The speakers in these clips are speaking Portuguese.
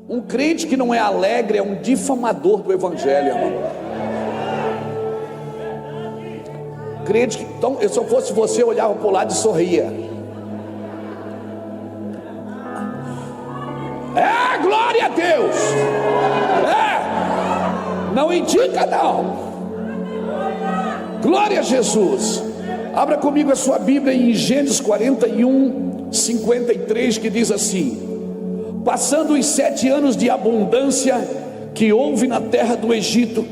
Um crente que não é alegre é um difamador do evangelho, irmão. Crente que, então, se eu fosse você, eu olhava para o lado e sorria. Glória a Deus. Não indica não. Glória a Jesus. Abra comigo a sua Bíblia em Gênesis 41, 53, que diz assim: passando os 7 anos de abundância que houve na terra do Egito,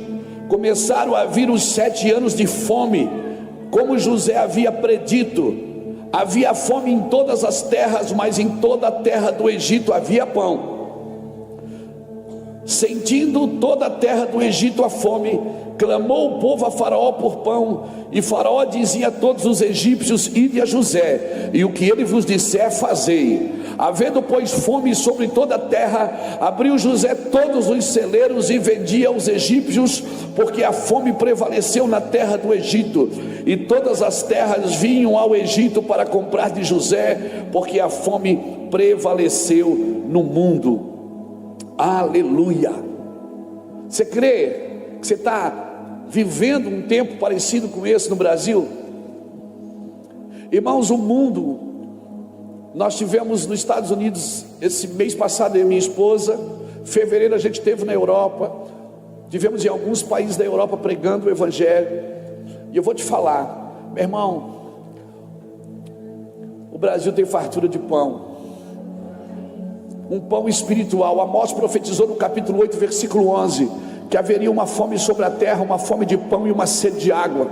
começaram a vir os 7 anos de fome, como José havia predito. Havia fome em todas as terras, mas em toda a terra do Egito havia pão. Sentindo toda a terra do Egito a fome, clamou o povo a Faraó por pão, e Faraó dizia a todos os egípcios: ide a José, e o que ele vos disser fazei. Havendo pois fome sobre toda a terra, abriu José todos os celeiros e vendia aos egípcios, porque a fome prevaleceu na terra do Egito, e todas as terras vinham ao Egito para comprar de José, porque a fome prevaleceu no mundo. Aleluia. Você crê que você está vivendo um tempo parecido com esse no Brasil? Irmãos, o mundo, nós tivemos nos Estados Unidos esse mês passado, eu e minha esposa. Fevereiro a gente esteve na Europa, tivemos em alguns países da Europa pregando o evangelho. E eu vou te falar, meu irmão, o Brasil tem fartura de pão, um pão espiritual. Amós profetizou no capítulo 8, versículo 11, que haveria uma fome sobre a terra, uma fome de pão e uma sede de água.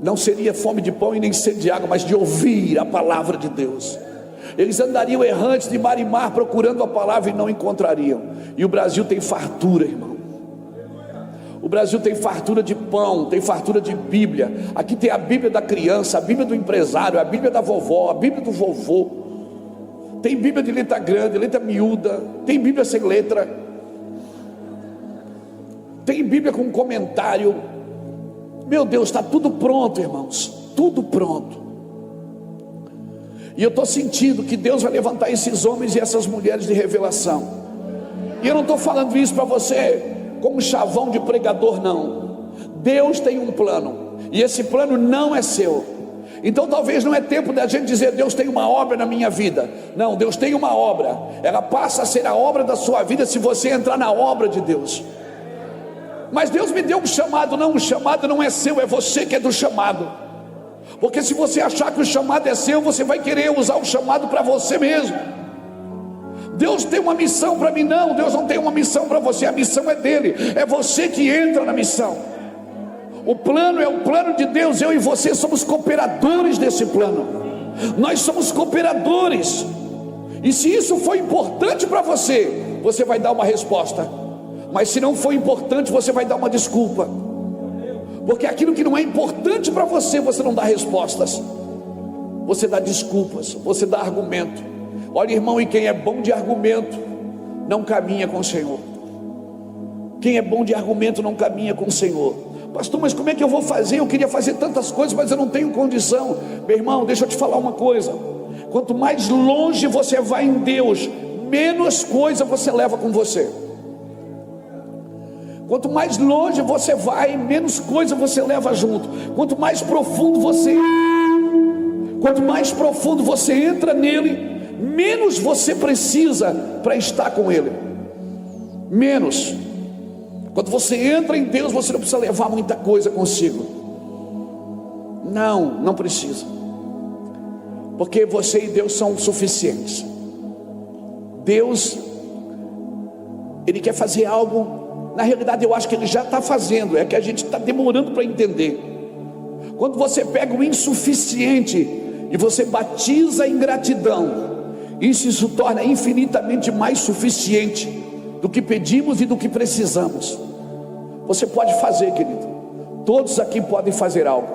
Não seria fome de pão e nem sede de água, mas de ouvir a palavra de Deus. Eles andariam errantes de mar em mar, procurando a palavra e não encontrariam. E o Brasil tem fartura, irmão. O Brasil tem fartura de pão, tem fartura de Bíblia. Aqui tem a Bíblia da criança, a Bíblia do empresário, a Bíblia da vovó, a Bíblia do vovô. Tem Bíblia de letra grande, letra miúda, tem Bíblia sem letra, tem Bíblia com comentário. Meu Deus, está tudo pronto, irmãos, tudo pronto. E eu estou sentindo que Deus vai levantar esses homens e essas mulheres de revelação. E eu não estou falando isso para você como chavão de pregador, não. Deus tem um plano, e esse plano não é seu. Então talvez não é tempo da gente dizer: Deus tem uma obra na minha vida. Não, Deus tem uma obra, ela passa a ser a obra da sua vida se você entrar na obra de Deus. Mas Deus me deu um chamado. Não, o chamado não é seu, é você que é do chamado. Porque se você achar que o chamado é seu, você vai querer usar o chamado para você mesmo. Deus tem uma missão para mim. Não, Deus não tem uma missão para você, a missão é dele, é você que entra na missão. O plano é o plano de Deus. Eu e você somos cooperadores desse plano. Nós somos cooperadores. E se isso foi importante para você, você vai dar uma resposta. Mas se não foi importante, você vai dar uma desculpa. Porque aquilo que não é importante para você, você não dá respostas, você dá desculpas, você dá argumento. Olha, irmão, e quem é bom de argumento não caminha com o Senhor. Quem é bom de argumento não caminha com o Senhor. Pastor, mas como é que eu vou fazer? Eu queria fazer tantas coisas, mas eu não tenho condição. Meu irmão, deixa eu te falar uma coisa: quanto mais longe você vai em Deus, menos coisa você leva com você. Quanto mais longe você vai, menos coisa você leva junto. Quanto mais profundo você entra nele, menos você precisa para estar com ele. Menos. Quando você entra em Deus, você não precisa levar muita coisa consigo. Não precisa. Porque você e Deus são suficientes. Deus, Ele quer fazer algo. Na realidade eu acho que Ele já está fazendo, é que a gente está demorando para entender. Quando você pega o insuficiente e você batiza em gratidão, isso se torna infinitamente mais suficiente do que pedimos e do que precisamos. Você pode fazer, querido. Todos aqui podem fazer algo.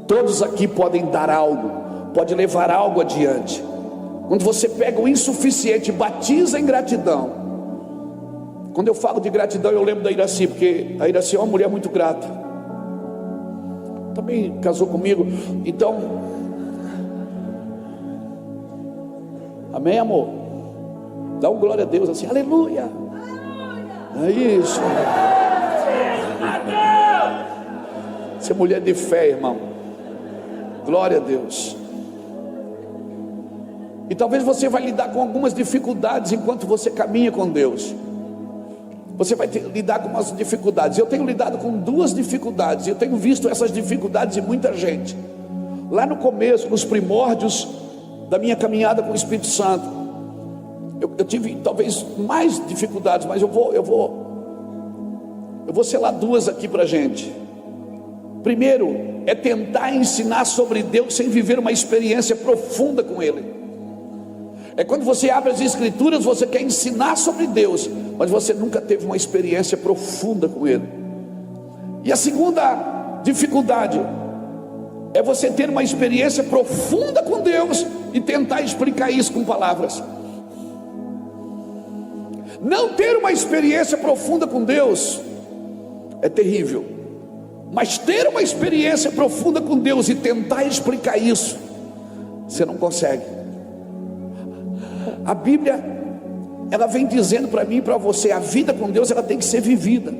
Todos aqui podem dar algo, pode levar algo adiante. Quando você pega o insuficiente e batiza em gratidão. Quando eu falo de gratidão, eu lembro da Iraci, porque a Iraci é uma mulher muito grata. Também casou comigo. Então, amém, amor? Dá um glória a Deus assim, aleluia. É isso. Você é mulher de fé, irmão. Glória a Deus. E talvez você vai lidar com algumas dificuldades enquanto você caminha com Deus. Você vai lidar com umas dificuldades. Eu tenho lidado com duas dificuldades. Eu tenho visto essas dificuldades em muita gente. Lá no começo, nos primórdios da minha caminhada com o Espírito Santo, eu tive talvez mais dificuldades, mas eu vou selar duas aqui para a gente. Primeiro, é tentar ensinar sobre Deus sem viver uma experiência profunda com Ele. É quando você abre as Escrituras, você quer ensinar sobre Deus, mas você nunca teve uma experiência profunda com Ele. E a segunda dificuldade é você ter uma experiência profunda com Deus e tentar explicar isso com palavras. Não ter uma experiência profunda com Deus é terrível, mas ter uma experiência profunda com Deus e tentar explicar isso, você não consegue. A Bíblia, ela vem dizendo para mim e para você, a vida com Deus, ela tem que ser vivida.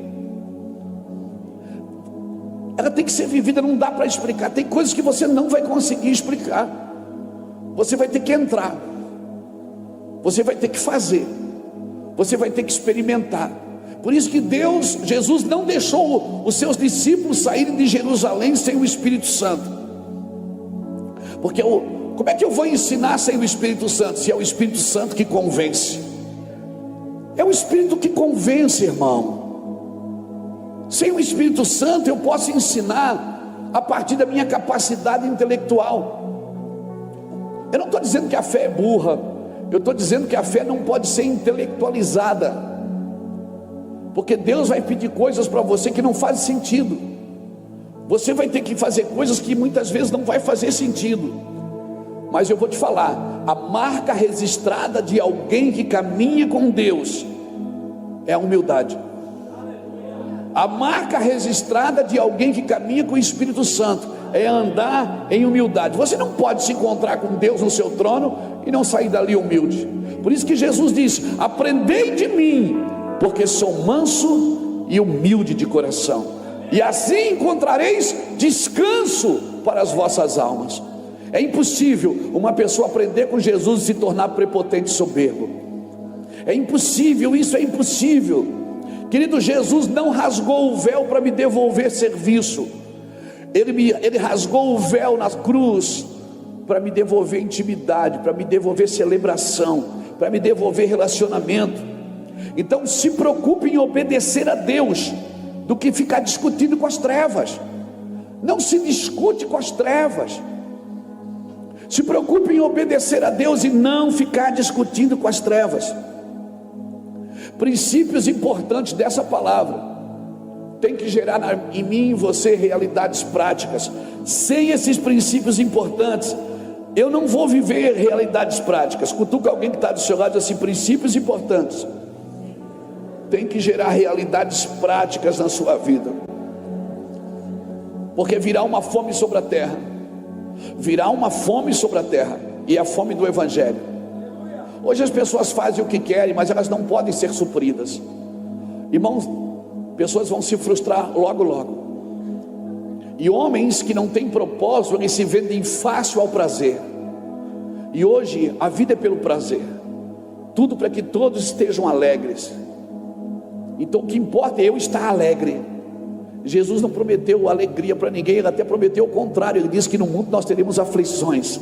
Ela tem que ser vivida, não dá para explicar. Tem coisas que você não vai conseguir explicar. Você vai ter que entrar. Você vai ter que fazer. Você vai ter que experimentar. Por isso que Jesus não deixou os seus discípulos saírem de Jerusalém sem o Espírito Santo. Porque como é que eu vou ensinar sem o Espírito Santo? Se é o Espírito Santo que convence. É o Espírito que convence, irmão. Sem o Espírito Santo eu posso ensinar a partir da minha capacidade intelectual. Eu não estou dizendo que a fé é burra. Eu estou dizendo que a fé não pode ser intelectualizada. Porque Deus vai pedir coisas para você que não fazem sentido. Você vai ter que fazer coisas que muitas vezes não vai fazer sentido. Mas eu vou te falar, a marca registrada de alguém que caminha com Deus é a humildade. A marca registrada de alguém que caminha com o Espírito Santo é andar em humildade. Você não pode se encontrar com Deus no seu trono e não sair dali humilde. Por isso que Jesus diz: aprendei de mim, porque sou manso e humilde de coração, e assim encontrareis descanso para as vossas almas. É impossível uma pessoa aprender com Jesus e se tornar prepotente e soberbo. É impossível, isso é impossível. Querido, Jesus não rasgou o véu para me devolver serviço. Ele rasgou o véu na cruz para me devolver intimidade, para me devolver celebração, para me devolver relacionamento. Então se preocupe em obedecer a Deus do que ficar discutindo com as trevas. Não se discute com as trevas. Se preocupe em obedecer a Deus e não ficar discutindo com as trevas. Princípios importantes dessa palavra tem que gerar em mim e em você realidades práticas. Sem esses princípios importantes, eu não vou viver realidades práticas. Cutuca alguém que está do seu lado e diz assim: princípios importantes tem que gerar realidades práticas na sua vida. Porque virá uma fome sobre a terra. Virá uma fome sobre a terra, e a fome do Evangelho. Hoje as pessoas fazem o que querem, mas elas não podem ser supridas. Irmãos, pessoas vão se frustrar logo logo. E homens que não têm propósito, eles se vendem fácil ao prazer. E hoje a vida é pelo prazer. Tudo para que todos estejam alegres. Então o que importa é eu estar alegre. Jesus não prometeu alegria para ninguém, ele até prometeu o contrário. Ele disse que no mundo nós teremos aflições.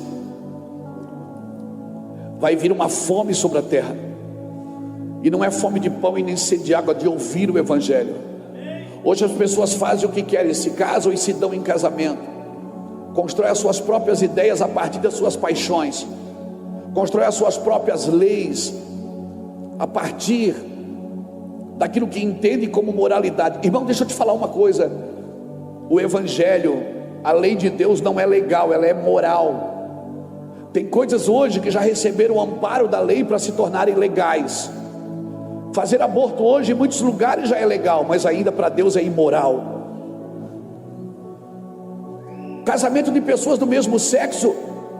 Vai vir uma fome sobre a terra, e não é fome de pão e nem sede de água, de ouvir o Evangelho. Hoje as pessoas fazem o que querem, se casam e se dão em casamento, constroem as suas próprias ideias a partir das suas paixões, constroem as suas próprias leis a partir daquilo que entende como moralidade. Irmão, deixa eu te falar uma coisa: o Evangelho, a lei de Deus não é legal, ela é moral. Tem coisas hoje que já receberam o amparo da lei para se tornarem legais. Fazer aborto hoje em muitos lugares já é legal, mas ainda para Deus é imoral. Casamento de pessoas do mesmo sexo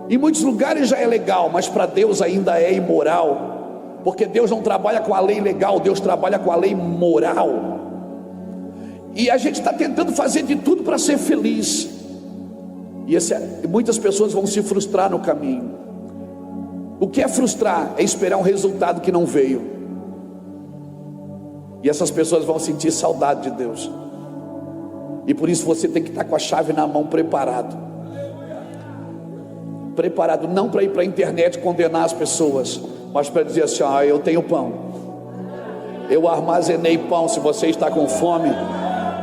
em muitos lugares já é legal, mas para Deus ainda é imoral. porque Deus não trabalha com a lei legal, Deus trabalha com a lei moral. E a gente está tentando fazer de tudo para ser feliz, e muitas pessoas vão se frustrar no caminho. O que é frustrar? É esperar um resultado que não veio, e essas pessoas vão sentir saudade de Deus. E por isso você tem que estar com a chave na mão, preparado não para ir para a internet condenar as pessoas, mas para dizer assim: eu tenho pão, eu armazenei pão. Se você está com fome,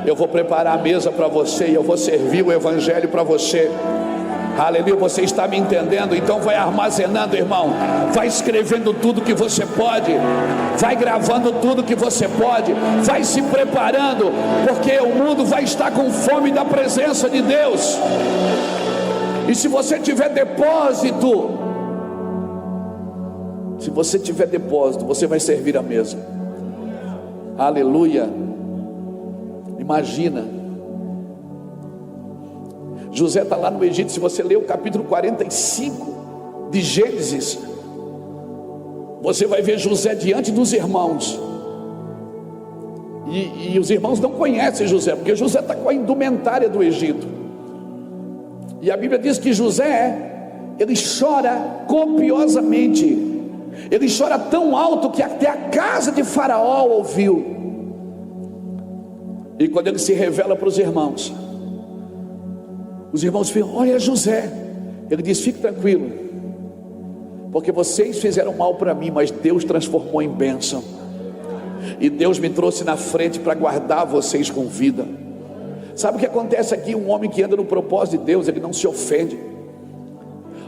eu vou preparar a mesa para você, e eu vou servir o evangelho para você. Aleluia, você está me entendendo? Então vai armazenando, irmão, vai escrevendo tudo que você pode, vai gravando tudo que você pode, vai se preparando, porque o mundo vai estar com fome da presença de Deus. E se você tiver depósito, você vai servir a mesa. Aleluia. Imagina, José está lá no Egito. Se você ler o capítulo 45 de Gênesis, você vai ver José diante dos irmãos, e os irmãos não conhecem José, porque José está com a indumentária do Egito. E a Bíblia diz que José, ele chora copiosamente, ele chora tão alto que até a casa de Faraó ouviu. E quando ele se revela para os irmãos falam: olha José. Ele diz: fique tranquilo, porque vocês fizeram mal para mim, mas Deus transformou em bênção, e Deus me trouxe na frente para guardar vocês com vida. Sabe o que acontece aqui? Um homem que anda no propósito de Deus, ele não se ofende.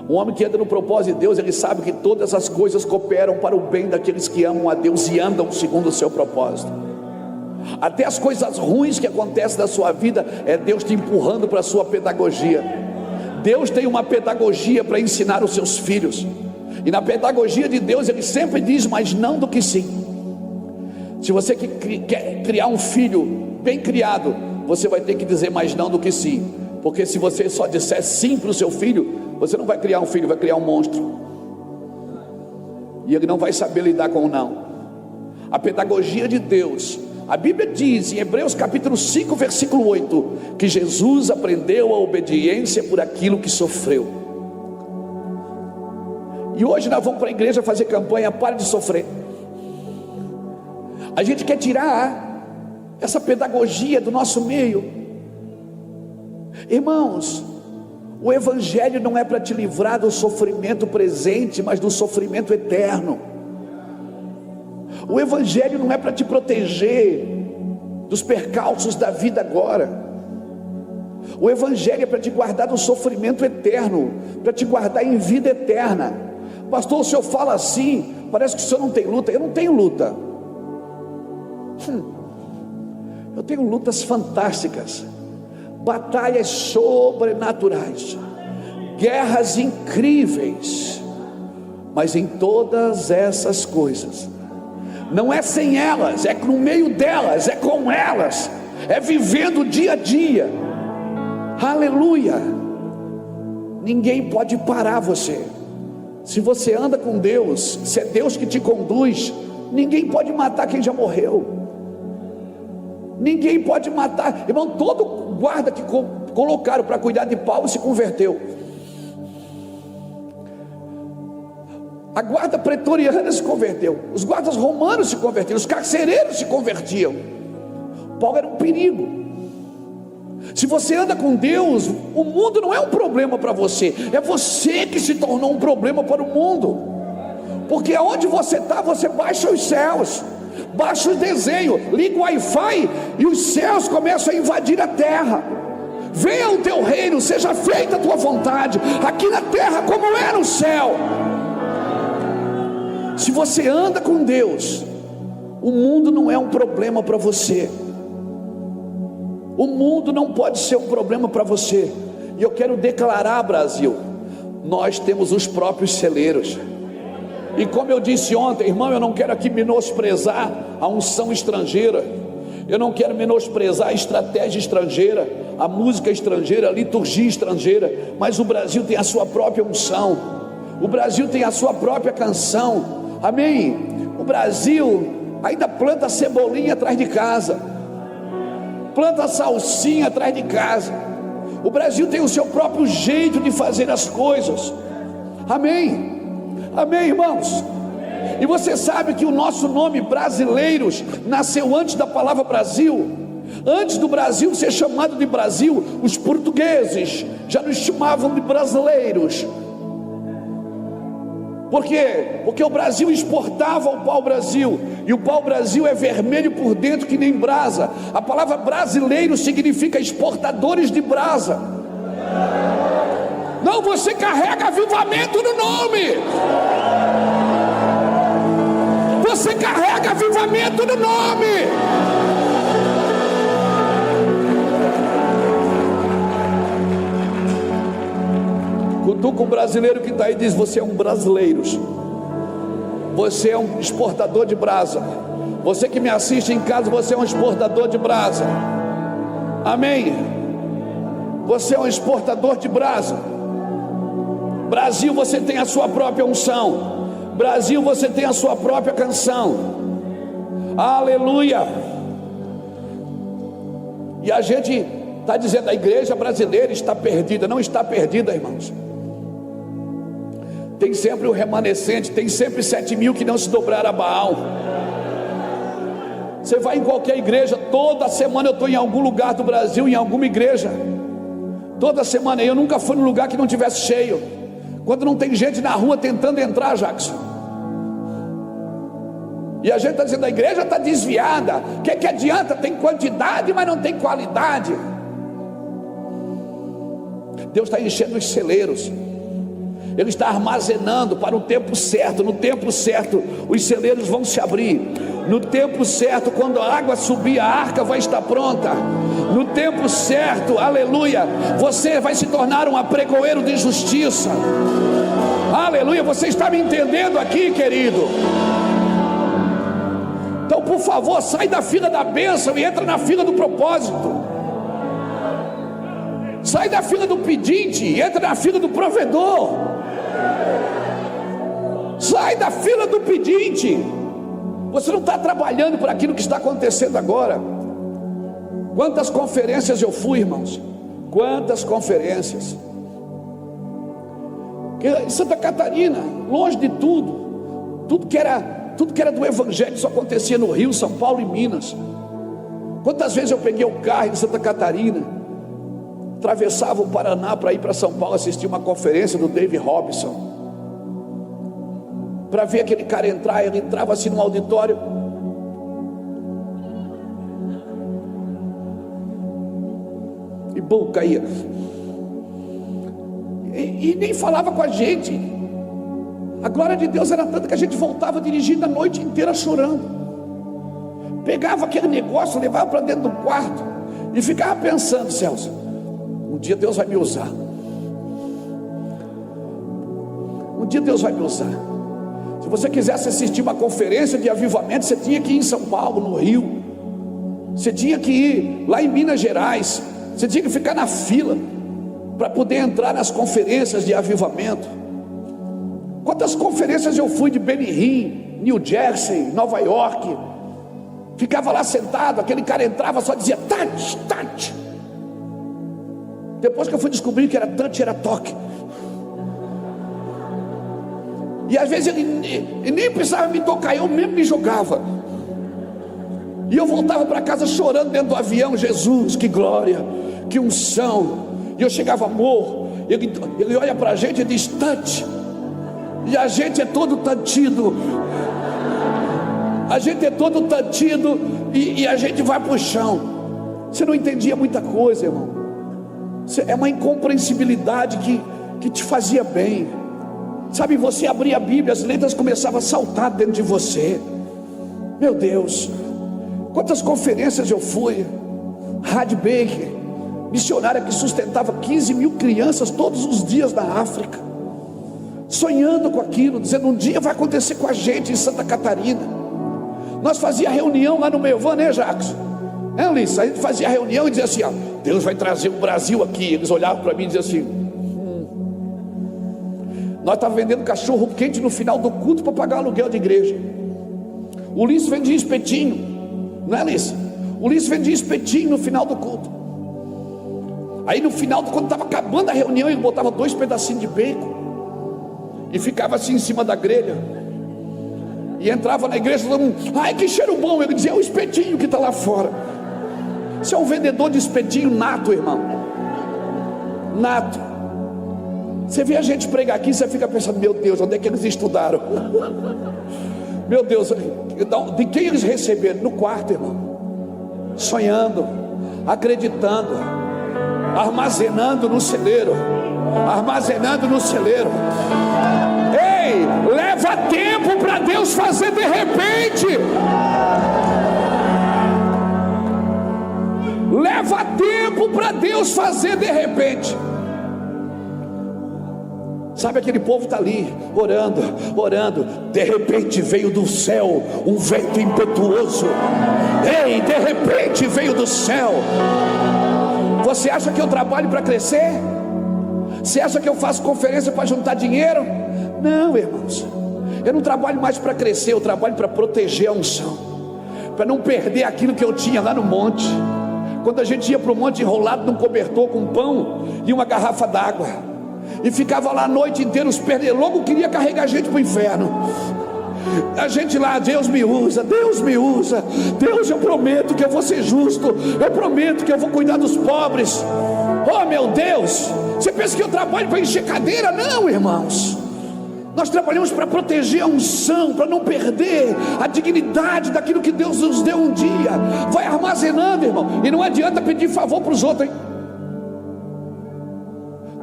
Um homem que anda no propósito de Deus, ele sabe que todas as coisas cooperam para o bem daqueles que amam a Deus e andam segundo o seu propósito. Até as coisas ruins que acontecem na sua vida, é Deus te empurrando para a sua pedagogia. Deus tem uma pedagogia para ensinar os seus filhos, e na pedagogia de Deus ele sempre diz mais não do que sim. Se você quer criar um filho bem criado, você vai ter que dizer mais não do que sim, porque se você só disser sim para o seu filho, você não vai criar um filho, vai criar um monstro, e ele não vai saber lidar com o não. A pedagogia de Deus, a Bíblia diz em Hebreus capítulo 5 versículo 8, que Jesus aprendeu a obediência por aquilo que sofreu. E hoje nós vamos para a igreja fazer campanha: pare de sofrer. A gente quer tirar essa pedagogia do nosso meio. Irmãos, o evangelho não é para te livrar do sofrimento presente, mas do sofrimento eterno. O evangelho não é para te proteger dos percalços da vida agora. O evangelho é para te guardar do sofrimento eterno, para te guardar em vida eterna. Pastor, o senhor fala assim, parece que o senhor não tem luta. Eu não tenho luta. Eu tenho lutas fantásticas, batalhas sobrenaturais, guerras incríveis. Mas em todas essas coisas, não é sem elas, é no meio delas, é com elas, é vivendo o dia a dia. Aleluia. Ninguém pode parar você. Se você anda com Deus, se é Deus que te conduz, ninguém pode matar quem já morreu. Ninguém pode matar, irmão. Todo guarda que colocaram para cuidar de Paulo se converteu. A guarda pretoriana se converteu, os guardas romanos se converteram, os carcereiros se convertiam. Paulo era um perigo. Se você anda com Deus, o mundo não é um problema para você, é você que se tornou um problema para o mundo. Porque aonde você está, você baixa os céus, baixa o desenho, liga o Wi-Fi e os céus começam a invadir a terra. Venha o teu reino, seja feita a tua vontade, aqui na terra como é no céu. Se você anda com Deus, o mundo não é um problema para você. O mundo não pode ser um problema para você. E eu quero declarar, Brasil, nós temos os próprios celeiros. E como eu disse ontem, irmão, eu não quero aqui menosprezar a unção estrangeira, eu não quero menosprezar a estratégia estrangeira, a música estrangeira, a liturgia estrangeira, mas o Brasil tem a sua própria unção, o Brasil tem a sua própria canção. Amém? O Brasil ainda planta cebolinha atrás de casa, planta salsinha atrás de casa. O Brasil tem o seu próprio jeito de fazer as coisas. Amém? Amém, irmãos? E você sabe que o nosso nome brasileiros nasceu antes da palavra Brasil. Antes do Brasil ser chamado de Brasil, os portugueses já nos chamavam de brasileiros. Por quê? Porque o Brasil exportava o pau-brasil, e o pau-brasil é vermelho por dentro que nem brasa. A palavra brasileiro significa exportadores de brasa. Não, você carrega avivamento no nome. Você carrega avivamento no nome. Cutuca um brasileiro que está aí e diz: você é um brasileiro. Você é um exportador de brasa. Você que me assiste em casa, você é um exportador de brasa. Amém? Você é um exportador de brasa. Brasil, você tem a sua própria unção. Brasil, você tem a sua própria canção. Aleluia. E a gente está dizendo: a igreja brasileira está perdida. Não está perdida, irmãos. Tem sempre o remanescente, tem sempre 7.000 que não se dobraram a Baal. Você vai em qualquer igreja, toda semana eu estou em algum lugar do Brasil, em alguma igreja. Toda semana, eu nunca fui num lugar que não tivesse cheio. Quando não tem gente na rua tentando entrar, Jackson. E a gente está dizendo: a igreja está desviada. O que adianta? Tem quantidade, mas não tem qualidade. Deus está enchendo os celeiros. Ele está armazenando para o tempo certo. No tempo certo, os celeiros vão se abrir. No tempo certo, quando a água subir, a arca vai estar pronta. No tempo certo, aleluia, você vai se tornar um apregoeiro de justiça. Aleluia, você está me entendendo aqui, querido? Então, por favor, sai da fila da bênção e entra na fila do propósito. Sai da fila do pedinte e entra na fila do provedor. Sai da fila do pedinte. Você não está trabalhando por aquilo que está acontecendo agora. Quantas conferências eu fui, irmãos? Quantas conferências? Em Santa Catarina, longe de tudo que era do evangelho, isso acontecia no Rio, São Paulo e Minas. Quantas vezes eu peguei o carro em Santa Catarina, atravessava o Paraná para ir para São Paulo assistir uma conferência do David Robson, para ver aquele cara entrar. Ele entrava assim no auditório, e bom, caía, e nem falava com a gente. A glória de Deus era tanta que a gente voltava dirigindo a noite inteira chorando. Pegava aquele negócio, levava para dentro do quarto e ficava pensando: Celso, um dia Deus vai me usar. Um dia Deus vai me usar. Se você quisesse assistir uma conferência de avivamento, você tinha que ir em São Paulo, no Rio. Você tinha que ir lá em Minas Gerais. Você tinha que ficar na fila para poder entrar nas conferências de avivamento. Quantas conferências eu fui de Benihim, New Jersey, Nova York. Ficava lá sentado, aquele cara entrava, só dizia touch, touch. Depois que eu fui descobrir que era touch, era toque. E às vezes ele nem precisava me tocar, eu mesmo me jogava. E eu voltava para casa chorando dentro do avião. Jesus, que glória, que unção. E eu chegava, amor. Ele olha para a gente e diz touch. E a gente é todo tantido. A gente é todo tantido e a gente vai para o chão. Você não entendia muita coisa, irmão. É uma incompreensibilidade que te fazia bem. Sabe, você abria a Bíblia, as letras começavam a saltar dentro de você. Meu Deus, quantas conferências eu fui. Had Baker, missionária que sustentava 15.000 crianças todos os dias na África, sonhando com aquilo, dizendo: um dia vai acontecer com a gente em Santa Catarina. Nós fazia reunião lá no Meuvan, né, Jackson? É, Alice, a gente fazia reunião e dizia assim: ó, Deus vai trazer o Brasil aqui. Eles olhavam para mim e diziam assim: nós estávamos vendendo cachorro quente no final do culto para pagar aluguel de igreja. O Ulisses vendia espetinho, não é, Ulisses? O Ulisses vendia espetinho no final do culto. Aí no final, quando estava acabando a reunião, ele botava 2 pedacinhos de bacon e ficava assim em cima da grelha. E entrava na igreja, todo mundo, ai que cheiro bom. Ele dizia, é o espetinho que está lá fora. Você é um vendedor de espetinho nato, irmão. Nato. Você vê a gente pregar aqui, você fica pensando, meu Deus, onde é que eles estudaram? Meu Deus, de quem eles receberam? No quarto, irmão. Sonhando, acreditando, armazenando no celeiro. Armazenando no celeiro. Ei, leva tempo para Deus fazer de repente. Leva tempo para Deus fazer de repente. Sabe, aquele povo está ali, orando, orando. De repente veio do céu um vento impetuoso. Ei, de repente veio do céu. Você acha que eu trabalho para crescer? Você acha que eu faço conferência para juntar dinheiro? Não, irmãos. Eu não trabalho mais para crescer, eu trabalho para proteger a unção, para não perder aquilo que eu tinha lá no monte. Quando a gente ia para o monte enrolado num cobertor com pão e uma garrafa d'água, e ficava lá a noite inteira, os pernilongos queria carregar a gente para o inferno. A gente lá, Deus me usa, Deus me usa, Deus, eu prometo que eu vou ser justo, eu prometo que eu vou cuidar dos pobres. Oh meu Deus, você pensa que eu trabalho para encher cadeira? Não, irmãos. Nós trabalhamos para proteger a unção, para não perder a dignidade daquilo que Deus nos deu um dia. Vai armazenando, irmão, e não adianta pedir favor para os outros, hein?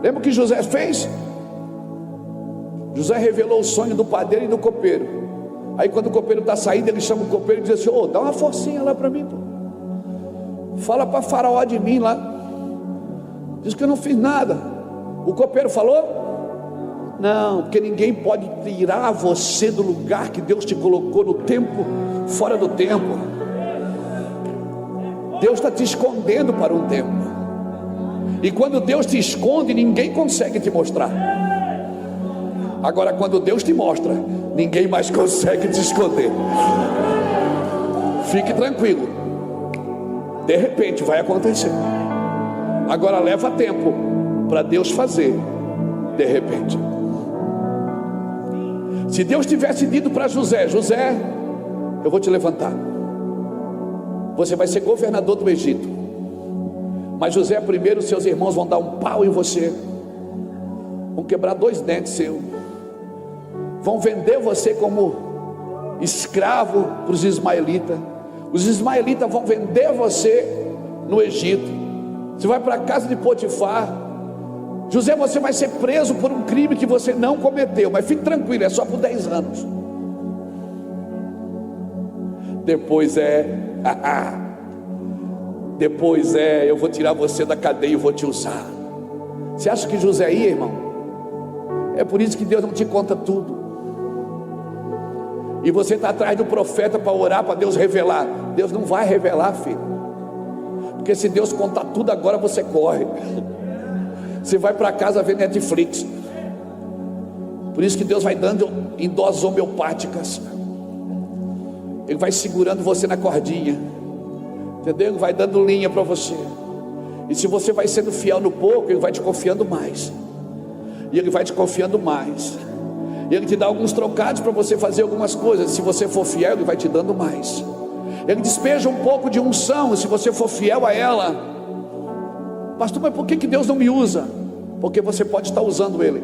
Lembra o que José fez? José revelou o sonho do padeiro e do copeiro. Aí quando o copeiro está saindo, ele chama o copeiro e diz assim, dá uma forcinha lá para mim, pô. Fala para Faraó de mim lá. Diz que eu não fiz nada. O copeiro falou? Não, porque ninguém pode tirar você do lugar que Deus te colocou no tempo, fora do tempo. Deus está te escondendo para um tempo. E quando Deus te esconde, ninguém consegue te mostrar. Agora quando Deus te mostra, ninguém mais consegue te esconder. Fique tranquilo. De repente vai acontecer. Agora leva tempo para Deus fazer de repente. Se Deus tivesse dito para José, José, eu vou te levantar, você vai ser governador do Egito, mas José, primeiro seus irmãos vão dar um pau em você, vão quebrar 2 dentes seus, vão vender você como escravo para os ismaelitas. Os ismaelitas vão vender você no Egito. Você vai para a casa de Potifar. José, você vai ser preso por um crime que você não cometeu, mas fique tranquilo, é só por 10 anos. Depois eu vou tirar você da cadeia e vou te usar. Você acha que José ia, irmão? É por isso que Deus não te conta tudo. E você está atrás do profeta para orar, para Deus revelar. Deus não vai revelar, filho. Porque se Deus contar tudo agora, você corre. Você vai para casa ver Netflix. Por isso que Deus vai dando em doses homeopáticas. Ele vai segurando você na cordinha, entendeu? Ele vai dando linha para você. E se você vai sendo fiel no pouco, Ele vai te confiando mais. E Ele vai te confiando mais. E Ele te dá alguns trocados para você fazer algumas coisas. Se você for fiel, Ele vai te dando mais. Ele despeja um pouco de unção, se você for fiel a ela. Pastor, mas por que Deus não me usa? Porque você pode estar usando Ele.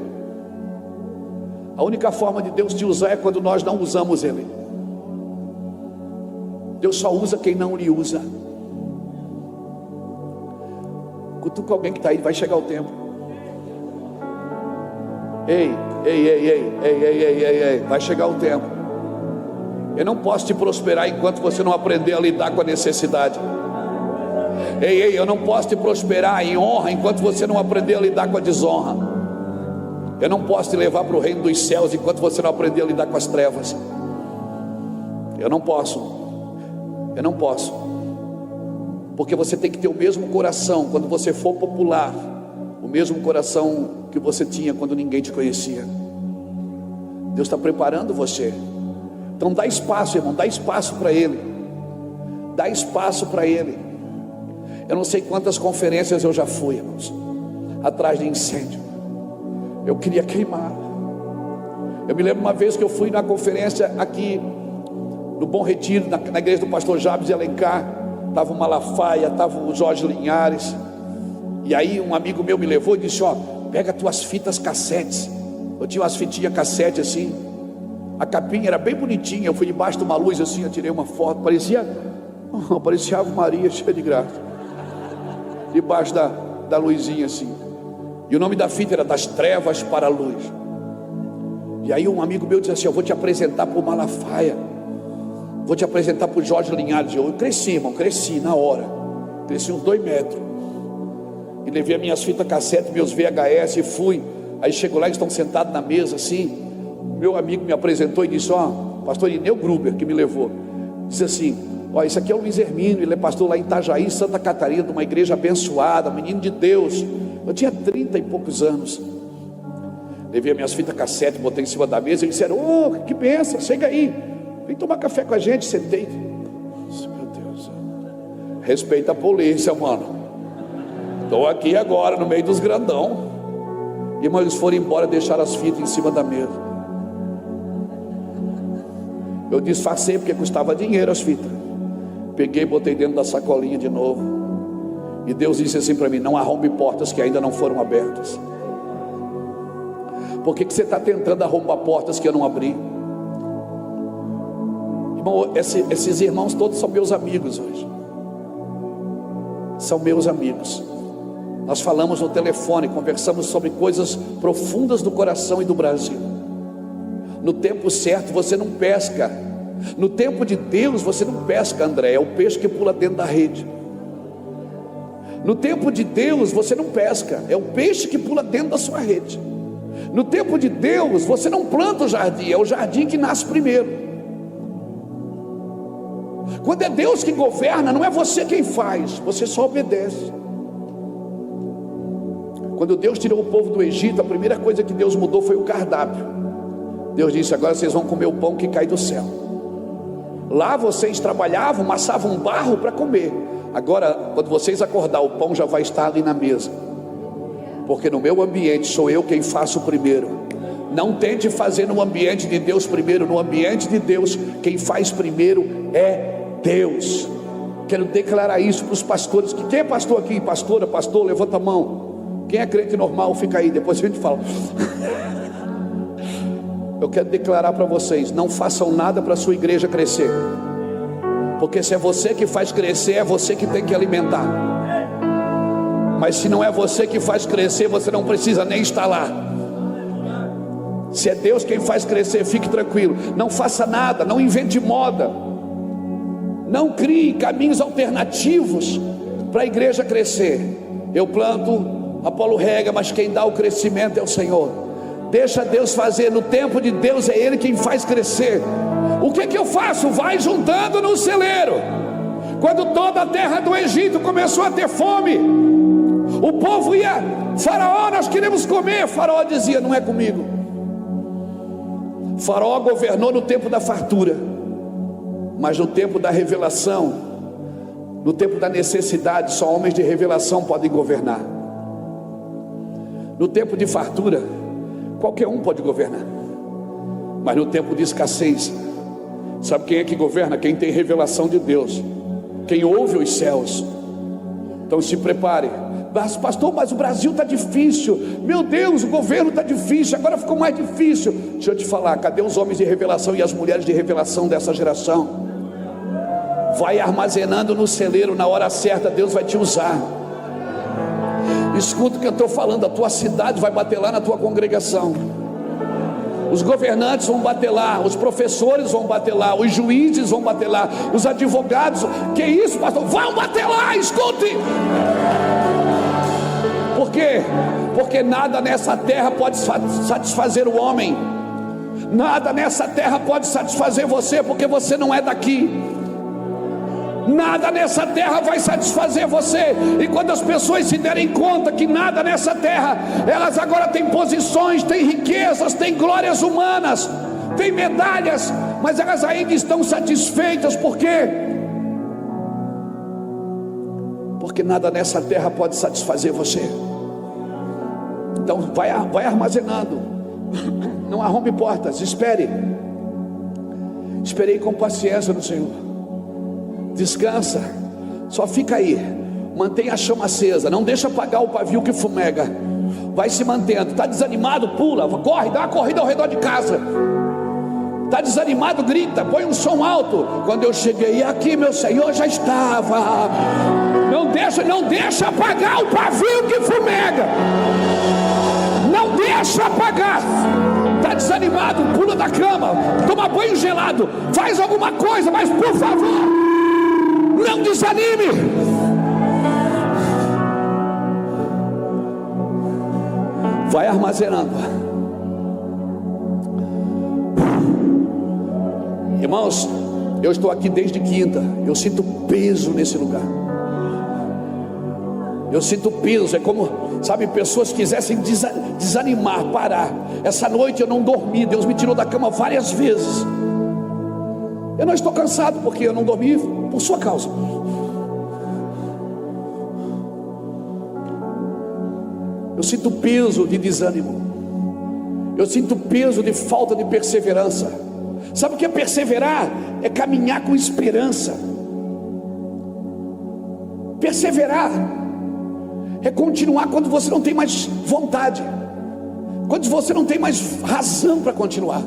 A única forma de Deus te usar é quando nós não usamos Ele. Deus só usa quem não lhe usa. Cutuca alguém que está aí, vai chegar o tempo. Ei, vai chegar o tempo. Eu não posso te prosperar enquanto você não aprender a lidar com a necessidade. Ei, eu não posso te prosperar em honra enquanto você não aprender a lidar com a desonra. Eu não posso te levar para o reino dos céus enquanto você não aprender a lidar com as trevas. Eu não posso, porque você tem que ter o mesmo coração quando você for popular, o mesmo coração que você tinha quando ninguém te conhecia. Deus está preparando você. Então dá espaço, irmão, dá espaço para Ele. Dá espaço para Ele. Eu não sei quantas conferências eu já fui, irmãos, atrás de incêndio. Eu queria queimar. Eu me lembro uma vez que eu fui na conferência aqui no Bom Retiro, na igreja do pastor Jabes de Alencar. Estava o Malafaia, estava o Jorge Linhares. E aí um amigo meu me levou e disse: ó, pega tuas fitas cassetes. Eu tinha umas fitinhas cassete assim. A capinha era bem bonitinha. Eu fui debaixo de uma luz assim, eu tirei uma foto. Parecia Ave Maria cheia de graça, debaixo da luzinha assim. E o nome da fita era Das Trevas para a Luz. E aí um amigo meu disse assim: eu vou te apresentar para o Malafaia, vou te apresentar para o Jorge Linhares. Eu cresci, irmão, cresci na hora. Cresci uns 2 metros. E levei as minhas fitas cassete, meus VHS e fui. Aí chego lá, eles estão sentados na mesa assim. Meu amigo me apresentou e disse: ó, pastor Ineu Gruber, que me levou, disse assim: ó, isso aqui é o Luiz Hermínio, ele é pastor lá em Itajaí, Santa Catarina, de uma igreja abençoada, menino de Deus. Eu tinha 30 e poucos anos. Levei as minhas fitas cassete, botei em cima da mesa. Eles disseram: oh, que benção, chega aí, vem tomar café com a gente. Sentei. Meu Deus, respeita a polícia, mano. Estou aqui agora no meio dos grandão. Irmão, eles foram embora, deixaram as fitas em cima da mesa. Eu disfarcei porque custava dinheiro as fitas. Peguei e botei dentro da sacolinha de novo. E Deus disse assim para mim: não arrombe portas que ainda não foram abertas. Por que você está tentando arrombar portas que eu não abri? Irmão, esses irmãos todos são meus amigos hoje. São meus amigos. Nós falamos no telefone, conversamos sobre coisas profundas do coração e do Brasil. No tempo certo você não pesca. No tempo de Deus você não pesca, André. É o peixe que pula dentro da rede. No tempo de Deus você não pesca. É o peixe que pula dentro da sua rede. No tempo de Deus você não planta o jardim. É o jardim que nasce primeiro. Quando é Deus que governa, não é você quem faz, você só obedece. Quando Deus tirou o povo do Egito, a primeira coisa que Deus mudou foi o cardápio. Deus disse: agora vocês vão comer o pão que cai do céu. Lá vocês trabalhavam, amassavam barro para comer. Agora, quando vocês acordar, o pão já vai estar ali na mesa. Porque no meu ambiente sou eu quem faço primeiro. Não tente fazer no ambiente de Deus primeiro. No ambiente de Deus, quem faz primeiro é Deus. Quero declarar isso para os pastores. Quem é pastor aqui? Pastora, pastor, levanta a mão. Quem é crente normal, fica aí, depois a gente fala. Eu quero declarar para vocês: não façam nada para a sua igreja crescer. Porque se é você que faz crescer, é você que tem que alimentar. Mas se não é você que faz crescer, você não precisa nem estar lá. Se é Deus quem faz crescer, fique tranquilo. Não faça nada, não invente moda. Não crie caminhos alternativos para a igreja crescer. Eu planto, Apolo rega, mas quem dá o crescimento é o Senhor. Deixa Deus fazer. No tempo de Deus é Ele quem faz crescer. O que eu faço? Vai juntando no celeiro. Quando toda a terra do Egito começou a ter fome, o povo ia: Faraó, nós queremos comer. Faraó dizia: não é comigo. Faraó governou no tempo da fartura, mas no tempo da revelação, no tempo da necessidade, só homens de revelação podem governar. No tempo de fartura, qualquer um pode governar. Mas no tempo de escassez, sabe quem é que governa? Quem tem revelação de Deus, quem ouve os céus. Então se prepare. Mas pastor, mas o Brasil está difícil. Meu Deus, o governo está difícil, agora ficou mais difícil. Deixa eu te falar, cadê os homens de revelação e as mulheres de revelação dessa geração? Vai armazenando no celeiro, na hora certa Deus vai te usar. Escuta o que eu estou falando. A tua cidade vai bater lá na tua congregação. Os governantes vão bater lá, os professores vão bater lá, os juízes vão bater lá, os advogados. Que isso, pastor? Vão bater lá, escute. Por quê? Porque nada nessa terra pode satisfazer o homem. Nada nessa terra pode satisfazer você, porque você não é daqui. Nada nessa terra vai satisfazer você. E quando as pessoas se derem conta que nada nessa terra, elas agora têm posições, têm riquezas, têm glórias humanas, têm medalhas, mas elas ainda estão satisfeitas. Por quê? Porque nada nessa terra pode satisfazer você. Então vai armazenando, não arrombe portas, esperei com paciência no Senhor, descansa, só fica aí, mantenha a chama acesa, não deixa apagar o pavio que fumega, vai se mantendo. Está desanimado, pula, corre, dá uma corrida ao redor de casa. Está desanimado, grita, põe um som alto. Quando eu cheguei aqui, meu Senhor já estava. Não deixa apagar o pavio que fumega. Não deixa apagar. Está desanimado, pula da cama, toma banho gelado, faz alguma coisa, mas por favor, não desanime. Vai armazenando. Irmãos, eu estou aqui desde quinta. Eu sinto peso nesse lugar. Eu sinto peso. É como, sabe, pessoas quisessem desanimar, parar. Essa noite eu não dormi. Deus me tirou da cama várias vezes. Eu não estou cansado porque eu não dormi por sua causa. Eu sinto peso de desânimo. Eu sinto peso de falta de perseverança. Sabe o que é perseverar? É caminhar com esperança. Perseverar é continuar quando você não tem mais vontade, quando você não tem mais razão para continuar.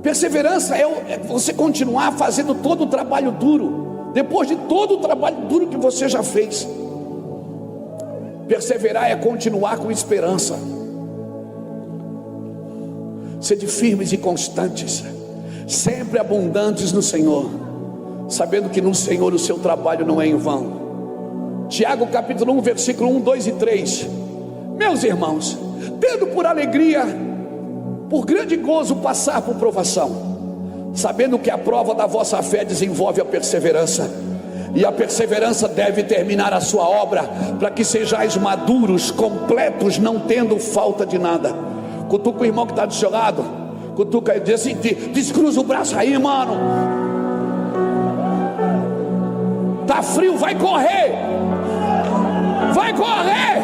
Perseverança é você continuar fazendo todo o trabalho duro, depois de todo o trabalho duro que você já fez. Perseverar é continuar com esperança. Sede firmes e constantes, sempre abundantes no Senhor, sabendo que no Senhor o seu trabalho não é em vão. Tiago capítulo 1, versículo 1, 2 e 3. Meus irmãos, tendo por alegria, por grande gozo passar por provação, sabendo que a prova da vossa fé desenvolve a perseverança, e a perseverança deve terminar a sua obra, para que sejais maduros, completos, não tendo falta de nada. Cutuca o irmão que está do seu lado, cutuca e diz assim, descruza o braço aí, mano. Tá frio, vai correr. Vai correr.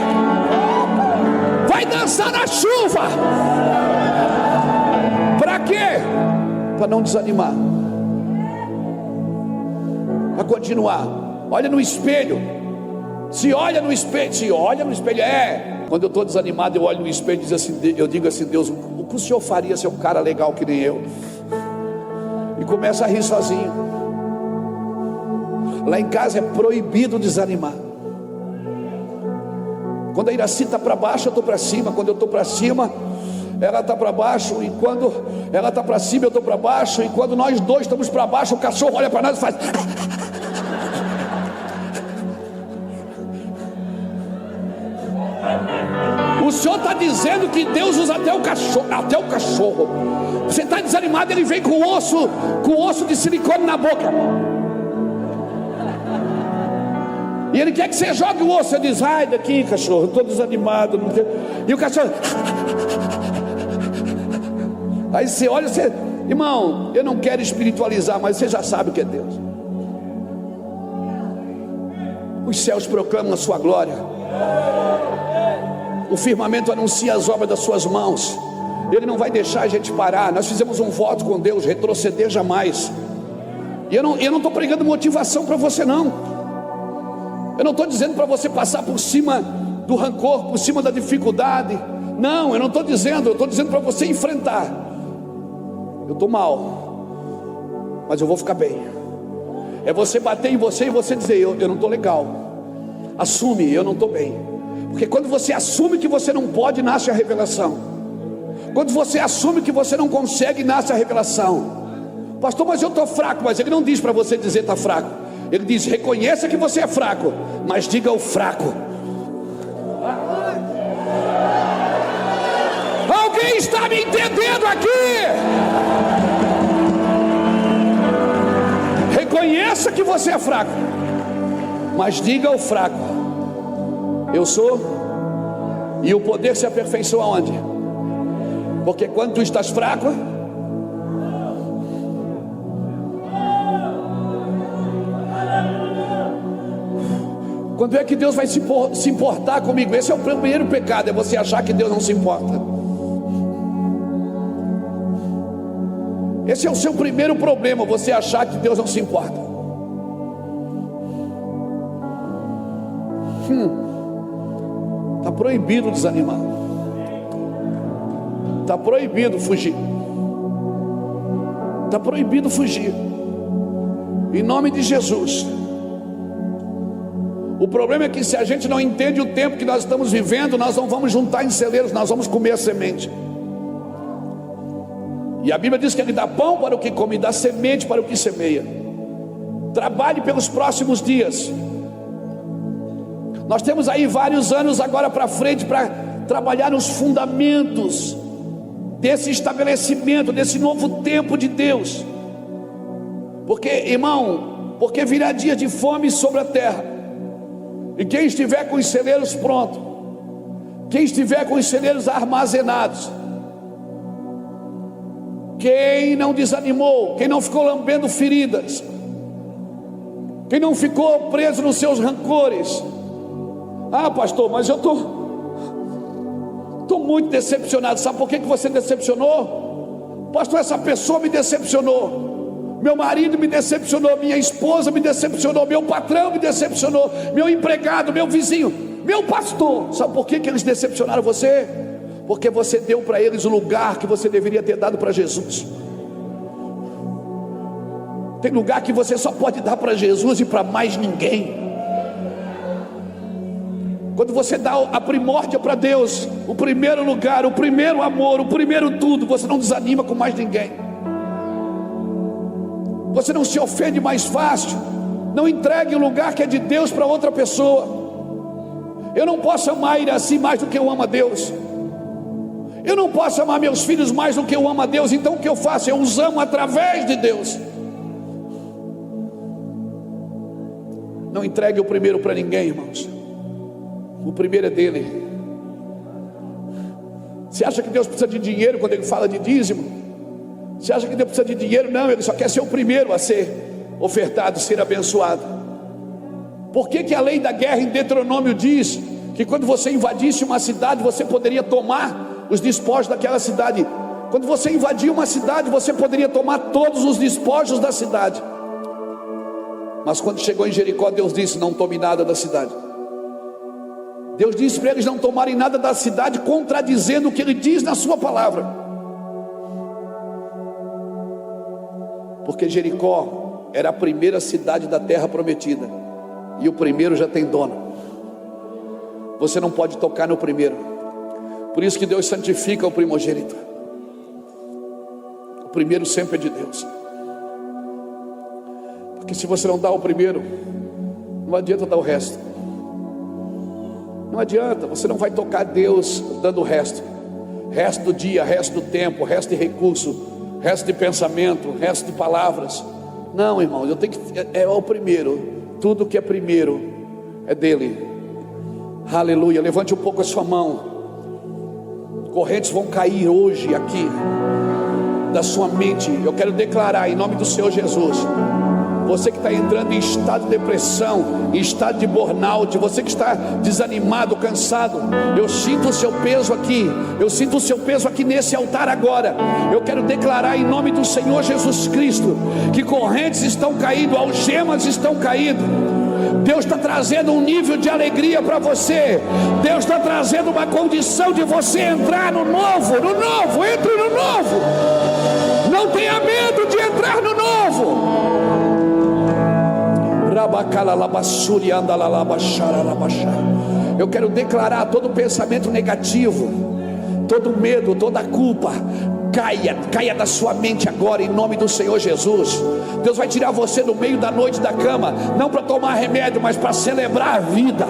Vai dançar na chuva. Para quê? Para não desanimar, para continuar. Olha no espelho. Se olha no espelho, quando eu estou desanimado, eu olho no espelho e eu digo assim, Deus, o que o Senhor faria ser um cara legal que nem eu? E começo a rir sozinho. Lá em casa é proibido desanimar. Quando a Iraci está para baixo, eu estou para cima. Quando eu estou para cima, ela está para baixo. E quando ela está para cima, eu estou para baixo. E quando nós dois estamos para baixo, o cachorro olha para nós e faz... O Senhor está dizendo que Deus usa até o cachorro. Você está desanimado, ele vem com osso de silicone na boca. E ele quer que você jogue o osso. Você diz, ai daqui cachorro, estou desanimado, não quero. E o cachorro... Aí você olha, irmão, eu não quero espiritualizar, mas você já sabe o que é Deus. Os céus proclamam a sua glória. O firmamento anuncia as obras das suas mãos. Ele não vai deixar a gente parar. Nós fizemos um voto com Deus, retroceder jamais. E eu não estou pregando motivação para você não. Eu não estou dizendo para você passar por cima do rancor, por cima da dificuldade. Não, eu não estou dizendo. Eu estou dizendo para você enfrentar. Eu estou mal, mas eu vou ficar bem. É você bater em você e você dizer, eu não estou legal. Assume, eu não estou bem. Porque quando você assume que você não pode, nasce a revelação. Quando você assume que você não consegue, nasce a revelação. Pastor, mas eu estou fraco. Mas ele não diz para você dizer está fraco. Ele diz, reconheça que você é fraco, mas diga o fraco. Alguém está me entendendo aqui? Reconheça que você é fraco, mas diga ao fraco, eu sou. E o poder se aperfeiçoa onde? Porque quando tu estás fraco, Quando é que Deus vai se importar comigo? Esse é o primeiro pecado, é você achar que Deus não se importa. Esse é o seu primeiro problema, você achar que Deus não se importa. Está proibido desanimar. Está proibido fugir. Está proibido fugir. Em nome de Jesus. O problema é que se a gente não entende o tempo que nós estamos vivendo, nós não vamos juntar em celeiros, nós vamos comer a semente. E a Bíblia diz que Ele dá pão para o que come, dá semente para o que semeia. Trabalhe pelos próximos dias. Nós temos aí vários anos agora para frente para trabalhar nos fundamentos desse estabelecimento, desse novo tempo de Deus. Porque, irmão, porque virá dia de fome sobre a terra. E quem estiver com os celeiros prontos, quem estiver com os celeiros armazenados, quem não desanimou, quem não ficou lambendo feridas, quem não ficou preso nos seus rancores. Ah, pastor, mas eu estou muito decepcionado. Sabe por que você decepcionou? Pastor, essa pessoa me decepcionou. Meu marido me decepcionou, minha esposa me decepcionou, meu patrão me decepcionou, meu empregado, meu vizinho, meu pastor. Sabe por que eles decepcionaram você? Porque você deu para eles o lugar que você deveria ter dado para Jesus. Tem lugar que você só pode dar para Jesus e para mais ninguém. Quando você dá a primórdia para Deus, o primeiro lugar, o primeiro amor, o primeiro tudo, você não desanima com mais ninguém. Você não se ofende mais fácil. Não entregue o lugar que é de Deus para outra pessoa. Eu não posso amar ele assim mais do que eu amo a Deus. Eu não posso amar meus filhos mais do que eu amo a Deus. Então o que eu faço? Eu os amo através de Deus. Não entregue o primeiro para ninguém, irmãos. O primeiro é dele. Você acha que Deus precisa de dinheiro quando Ele fala de dízimo? Você acha que Deus precisa de dinheiro? Não, Ele só quer ser o primeiro a ser ofertado, ser abençoado. Por que a lei da guerra em Deuteronômio diz que quando você invadisse uma cidade, você poderia tomar os despojos daquela cidade? Quando você invadia uma cidade, você poderia tomar todos os despojos da cidade. Mas quando chegou em Jericó, Deus disse: não tome nada da cidade. Deus disse para eles não tomarem nada da cidade, contradizendo o que Ele diz na sua palavra. Porque Jericó era a primeira cidade da terra prometida, e o primeiro já tem dono. Você não pode tocar no primeiro. Por isso que Deus santifica o primogênito. O primeiro sempre é de Deus. Porque se você não dá o primeiro, não adianta dar o resto. Não adianta, você não vai tocar Deus dando o resto. Resto do dia, resto do tempo, resto de recurso, resto de pensamento, resto de palavras. Não, irmão, eu tenho que é o primeiro. Tudo que é primeiro é dele. Aleluia. Levante um pouco a sua mão. Correntes vão cair hoje aqui da sua mente. Eu quero declarar em nome do Senhor Jesus. Você que está entrando em estado de depressão, em estado de burnout, você que está desanimado, cansado, eu sinto o seu peso aqui. Eu sinto o seu peso aqui nesse altar agora. Eu quero declarar em nome do Senhor Jesus Cristo que correntes estão caindo, algemas estão caindo. Deus está trazendo um nível de alegria para você. Deus está trazendo uma condição de você entrar no novo. No novo, entre no novo. Não tenha medo de entrar no novo. Eu quero declarar todo pensamento negativo, todo medo, toda culpa, caia da sua mente agora em nome do Senhor Jesus. Deus vai tirar você do meio da noite da cama, não para tomar remédio, mas para celebrar a vida.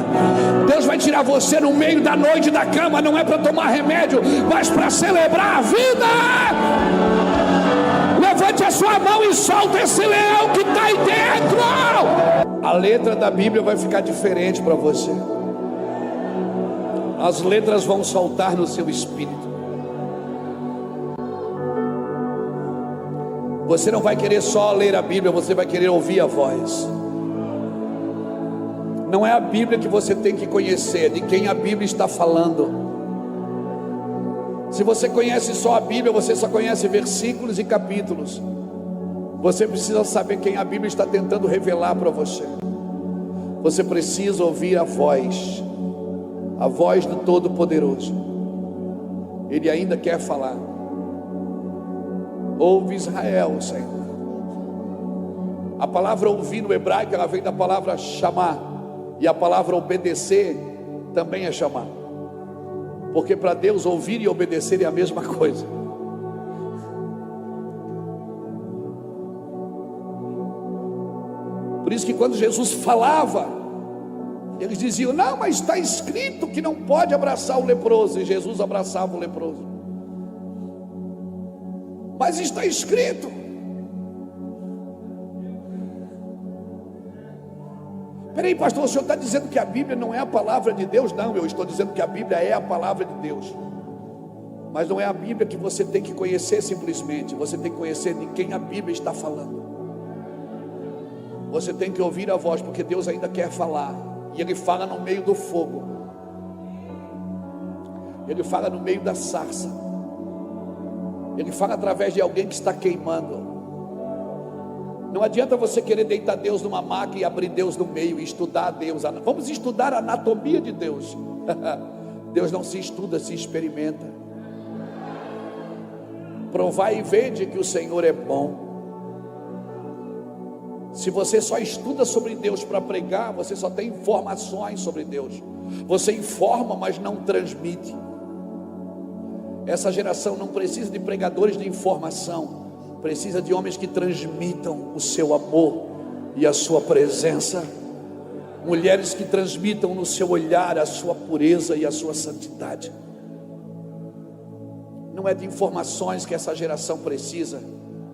Deus vai tirar você no meio da noite da cama, não é para tomar remédio, mas para celebrar a vida. Levante a sua mão e solta esse leão que está aí dentro. A letra da Bíblia vai ficar diferente para você. As letras vão saltar no seu espírito. Você não vai querer só ler a Bíblia, você vai querer ouvir a voz. Não é a Bíblia que você tem que conhecer, é de quem a Bíblia está falando. Se você conhece só a Bíblia, você só conhece versículos e capítulos. Você precisa saber quem a Bíblia está tentando revelar para você. Você precisa ouvir a voz do Todo-Poderoso. Ele ainda quer falar. Ouve Israel, Senhor. A palavra ouvir no hebraico, ela vem da palavra chamar. E a palavra obedecer também é chamar. Porque para Deus ouvir e obedecer é a mesma coisa. Por isso que quando Jesus falava, eles diziam: não, mas está escrito que não pode abraçar o leproso. E Jesus abraçava o leproso. Mas está escrito. Peraí, pastor, o senhor está dizendo que a Bíblia não é a palavra de Deus? Não, eu estou dizendo que a Bíblia é a palavra de Deus. Mas não é a Bíblia que você tem que conhecer simplesmente. Você tem que conhecer de quem a Bíblia está falando. Você tem que ouvir a voz, porque Deus ainda quer falar. E Ele fala no meio do fogo. Ele fala no meio da sarça. Ele fala através de alguém que está queimando. Não adianta você querer deitar Deus numa maca e abrir Deus no meio e estudar Deus. Vamos estudar a anatomia de Deus. Deus não se estuda, se experimenta. Provai e vede que o Senhor é bom. Se você só estuda sobre Deus para pregar, você só tem informações sobre Deus. Você informa, mas não transmite. Essa geração não precisa de pregadores de informação, precisa de homens que transmitam o seu amor e a sua presença. Mulheres que transmitam no seu olhar a sua pureza e a sua santidade. Não é de informações que essa geração precisa.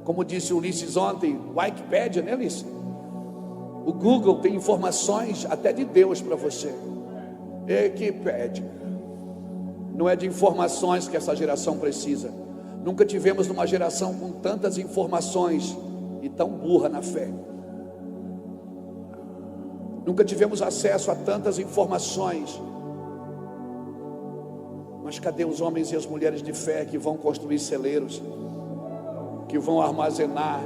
Como disse Ulisses ontem, o Wikipedia, né, Ulisses? O Google tem informações até de Deus para você. Wikipedia. Não é de informações que essa geração precisa. Nunca tivemos uma geração com tantas informações e tão burra na fé. Nunca tivemos acesso a tantas informações. Mas cadê os homens e as mulheres de fé que vão construir celeiros, que vão armazenar,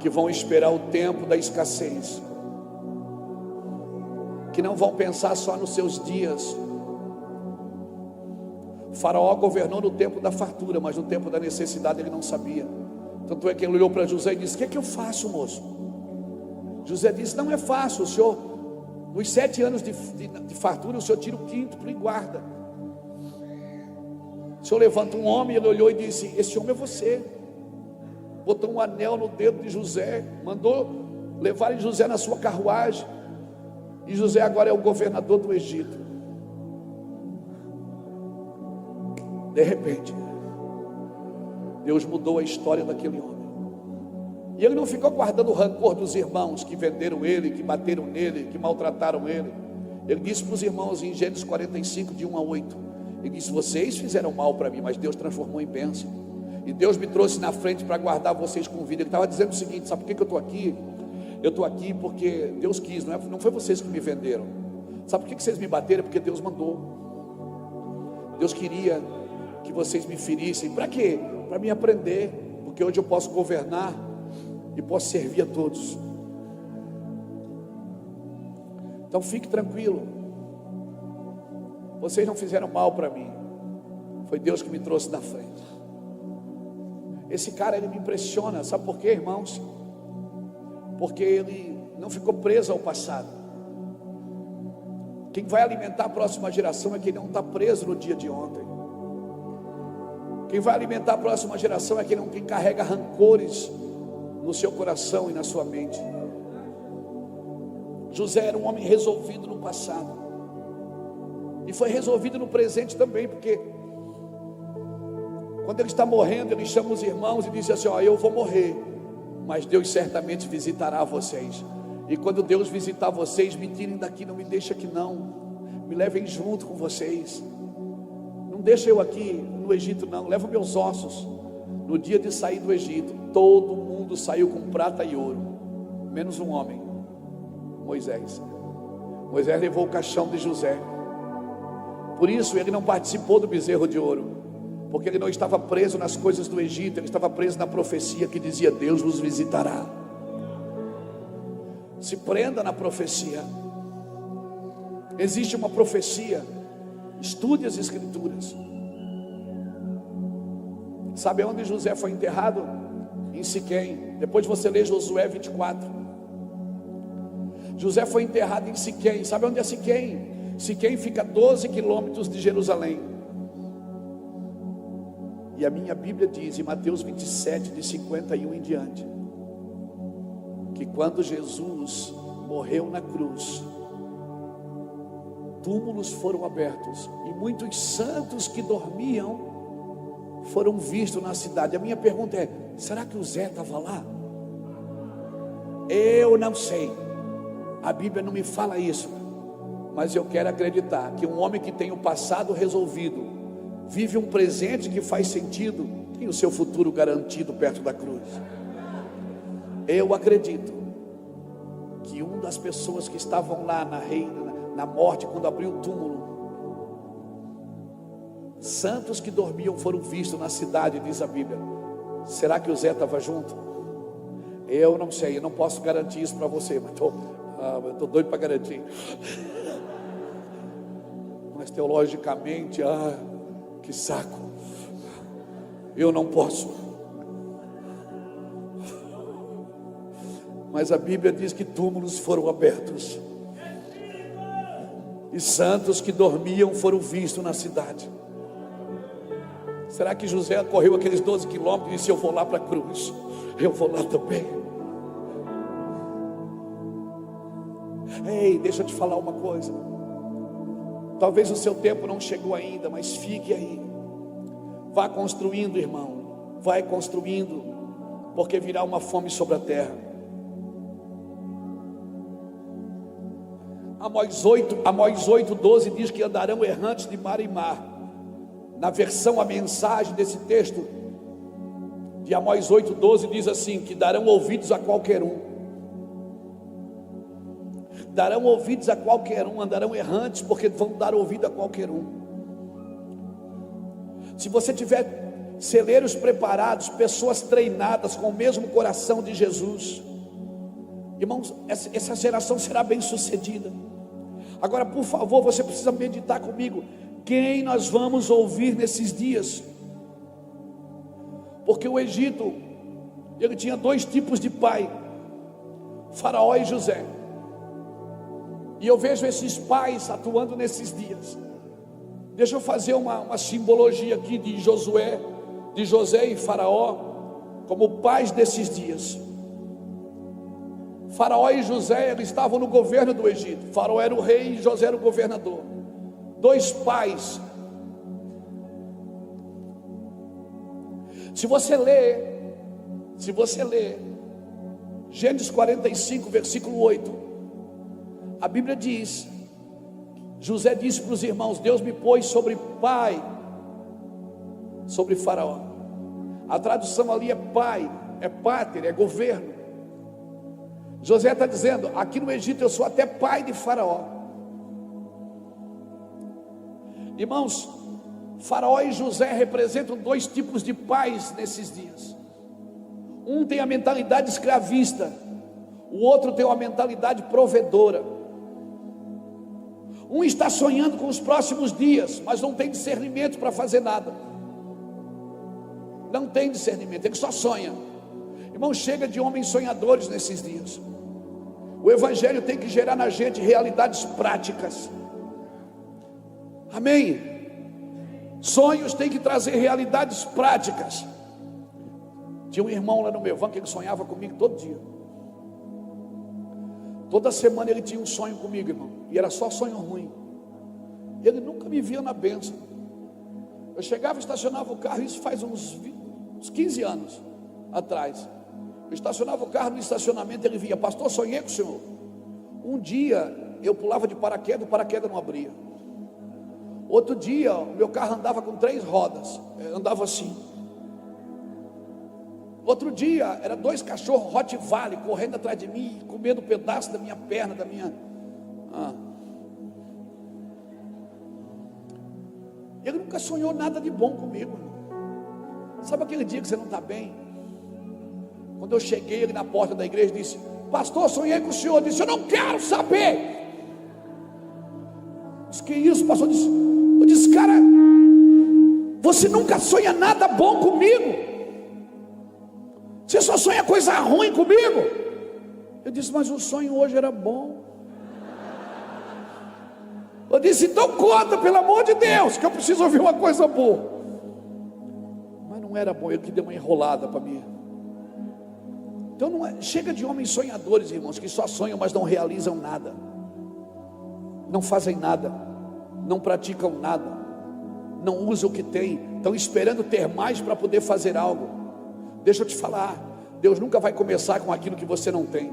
que vão esperar o tempo da escassez, que não vão pensar só nos seus dias? Faraó governou no tempo da fartura, mas no tempo da necessidade ele não sabia. Tanto é que ele olhou para José e disse: o que é que eu faço, moço? José disse: não é fácil, o senhor, nos 7 anos de fartura, o senhor tira o quíntuplo e guarda. O senhor levanta um homem. Ele olhou e disse: esse homem é você. Botou um anel no dedo de José, mandou levarem José na sua carruagem, e José agora é o governador do Egito. De repente, Deus mudou a história daquele homem. E ele não ficou guardando o rancor dos irmãos que venderam ele, que bateram nele, que maltrataram ele. Ele disse para os irmãos em Gênesis 45, de 1 a 8, ele disse: vocês fizeram mal para mim, mas Deus transformou em bênção. E Deus me trouxe na frente para guardar vocês com vida. Ele estava dizendo o seguinte: sabe por que eu estou aqui? Eu estou aqui porque Deus quis, não foi vocês que me venderam. Sabe por que vocês me bateram? Porque Deus mandou. Deus queria que vocês me ferissem. Para quê? Para me aprender, porque hoje eu posso governar e posso servir a todos. Então fique tranquilo, vocês não fizeram mal para mim, foi Deus que me trouxe na frente. Esse cara, ele me impressiona, sabe por quê, irmãos? Porque ele não ficou preso ao passado. Quem vai alimentar a próxima geração é quem não está preso no dia de ontem. Quem vai alimentar a próxima geração é quem carrega rancores no seu coração e na sua mente. José era um homem resolvido no passado, e foi resolvido no presente também, porque quando ele está morrendo, ele chama os irmãos e diz assim: ó, eu vou morrer, mas Deus certamente visitará vocês. E quando Deus visitar vocês, me tirem daqui, não me deixem aqui não, me levem junto com vocês. Não deixa eu aqui no Egito não, leva meus ossos. No dia de sair do Egito, todo mundo saiu com prata e ouro, menos um homem, Moisés. Moisés levou o caixão de José. Por isso ele não participou do bezerro de ouro, porque ele não estava preso nas coisas do Egito, ele estava preso na profecia que dizia: Deus vos visitará. Se prenda na profecia. Existe uma profecia. Estude as escrituras. Sabe onde José foi enterrado? Em Siquém. Depois você lê Josué 24. José foi enterrado em Siquém. Sabe onde é Siquém? Siquém fica a 12 quilômetros de Jerusalém. E a minha Bíblia diz em Mateus 27, de 51 em diante, que quando Jesus morreu na cruz, túmulos foram abertos e muitos santos que dormiam foram vistos na cidade. A minha pergunta é: será que o Zé estava lá? Eu não sei, a Bíblia não me fala isso, mas eu quero acreditar que um homem que tem o passado resolvido, vive um presente que faz sentido, tem o seu futuro garantido perto da cruz. Eu acredito que uma das pessoas que estavam lá na morte, quando abriu o túmulo, santos que dormiam foram vistos na cidade, diz a Bíblia. Será que o Zé estava junto? Eu não sei, eu não posso garantir isso para você, mas estou doido para garantir. Mas teologicamente, que saco, eu não posso. Mas a Bíblia diz que túmulos foram abertos e santos que dormiam foram vistos na cidade. Será que José correu aqueles 12 quilômetros e disse: eu vou lá para a cruz, eu vou lá também? Ei, deixa eu te falar uma coisa. Talvez o seu tempo não chegou ainda, mas fique aí. Vá construindo, irmão. Vai construindo, porque virá uma fome sobre a terra. Amós 8:12 diz que andarão errantes de mar em mar. Na versão, a mensagem desse texto de Amós 8:12 diz assim: que darão ouvidos a qualquer um. Darão ouvidos a qualquer um, andarão errantes, porque vão dar ouvido a qualquer um. Se você tiver celeiros preparados, pessoas treinadas com o mesmo coração de Jesus, irmãos, essa geração será bem sucedida. Agora, por favor, você precisa meditar comigo: quem nós vamos ouvir nesses dias? Porque o Egito, ele tinha dois tipos de pai, Faraó e José. E eu vejo esses pais atuando nesses dias. Deixa eu fazer uma simbologia aqui de José e Faraó, como pais desses dias. Faraó e José, eles estavam no governo do Egito. Faraó era o rei e José era o governador. Dois pais. Se você ler Gênesis 45, versículo 8, a Bíblia diz, José disse para os irmãos: Deus me pôs sobre pai, sobre Faraó. A tradução ali é pai, é pater, é governo. José está dizendo: aqui no Egito eu sou até pai de Faraó. Irmãos, Faraó e José representam dois tipos de pais nesses dias. Um tem a mentalidade escravista, o outro tem uma mentalidade provedora. Um está sonhando com os próximos dias, mas não tem discernimento para fazer nada. Não tem discernimento, ele só sonha. Irmão, chega de homens sonhadores nesses dias. O Evangelho tem que gerar na gente realidades práticas. Amém? Sonhos têm que trazer realidades práticas. Tinha um irmão lá no meu banco que ele sonhava comigo todo dia. Toda semana ele tinha um sonho comigo, irmão, e era só sonho ruim. Ele nunca me via na bênção. Eu chegava e estacionava o carro, isso faz uns 15 anos atrás. Eu estacionava o carro no estacionamento, ele via: pastor, sonhei com o senhor. Um dia eu pulava de paraquedas, o paraquedas não abria. Outro dia o meu carro andava com 3 rodas, andava assim. Outro dia era 2 cachorros Rottweiler correndo atrás de mim, comendo um pedaço da minha perna, Ele nunca sonhou nada de bom comigo, irmão. Sabe aquele dia que você não está bem? Quando eu cheguei ali na porta da igreja, disse: pastor, sonhei com o senhor. Disse: eu não quero saber. Disse: que isso, pastor? Eu disse: cara, você nunca sonha nada bom comigo, você só sonha coisa ruim comigo. Eu disse: mas o sonho hoje era bom. Eu disse: então conta, pelo amor de Deus, que eu preciso ouvir uma coisa boa. Mas não era bom, ele que deu uma enrolada para mim. Então não é, chega de homens sonhadores, irmãos, que só sonham, mas não realizam nada, não fazem nada, não praticam nada, não usam o que tem, estão esperando ter mais para poder fazer algo. Deixa eu te falar, Deus nunca vai começar com aquilo que você não tem.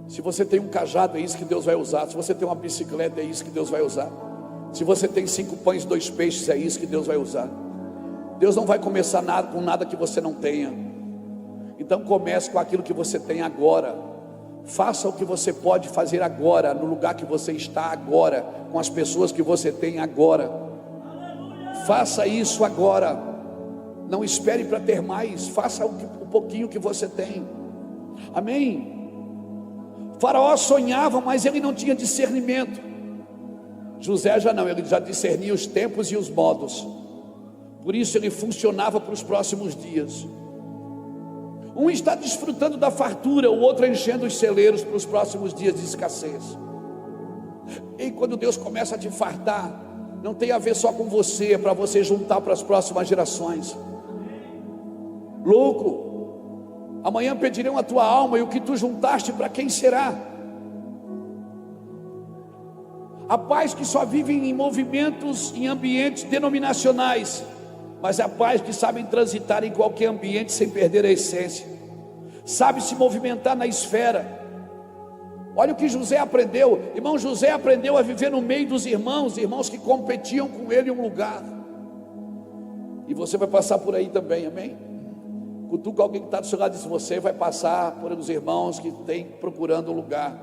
Se você tem um cajado, é isso que Deus vai usar. Se você tem uma bicicleta, é isso que Deus vai usar. Se você tem 5 pães e 2 peixes, é isso que Deus vai usar. Deus não vai começar nada com nada que você não tenha. Então comece com aquilo que você tem agora. Faça o que você pode fazer agora, no lugar que você está agora, com as pessoas que você tem agora. Faça isso agora. Não espere para ter mais. Faça o pouquinho que você tem. Amém? Faraó sonhava, mas ele não tinha discernimento. José já não, ele já discernia os tempos e os modos. Por isso ele funcionava para os próximos dias. Um está desfrutando da fartura, o outro enchendo os celeiros para os próximos dias de escassez. E quando Deus começa a te fartar, não tem a ver só com você, é para você juntar para as próximas gerações. Louco, amanhã pedirão a tua alma, e o que tu juntaste, para quem será? Há pais que só vivem em movimentos, em ambientes denominacionais, mas há pais que sabem transitar em qualquer ambiente sem perder a essência, sabe se movimentar na esfera. Olha o que José aprendeu, irmão. José aprendeu a viver no meio dos irmãos que competiam com ele em um lugar. E você vai passar por aí também, amém? Cutuca alguém que está do seu lado e diz: você vai passar por os irmãos que tem procurando um lugar.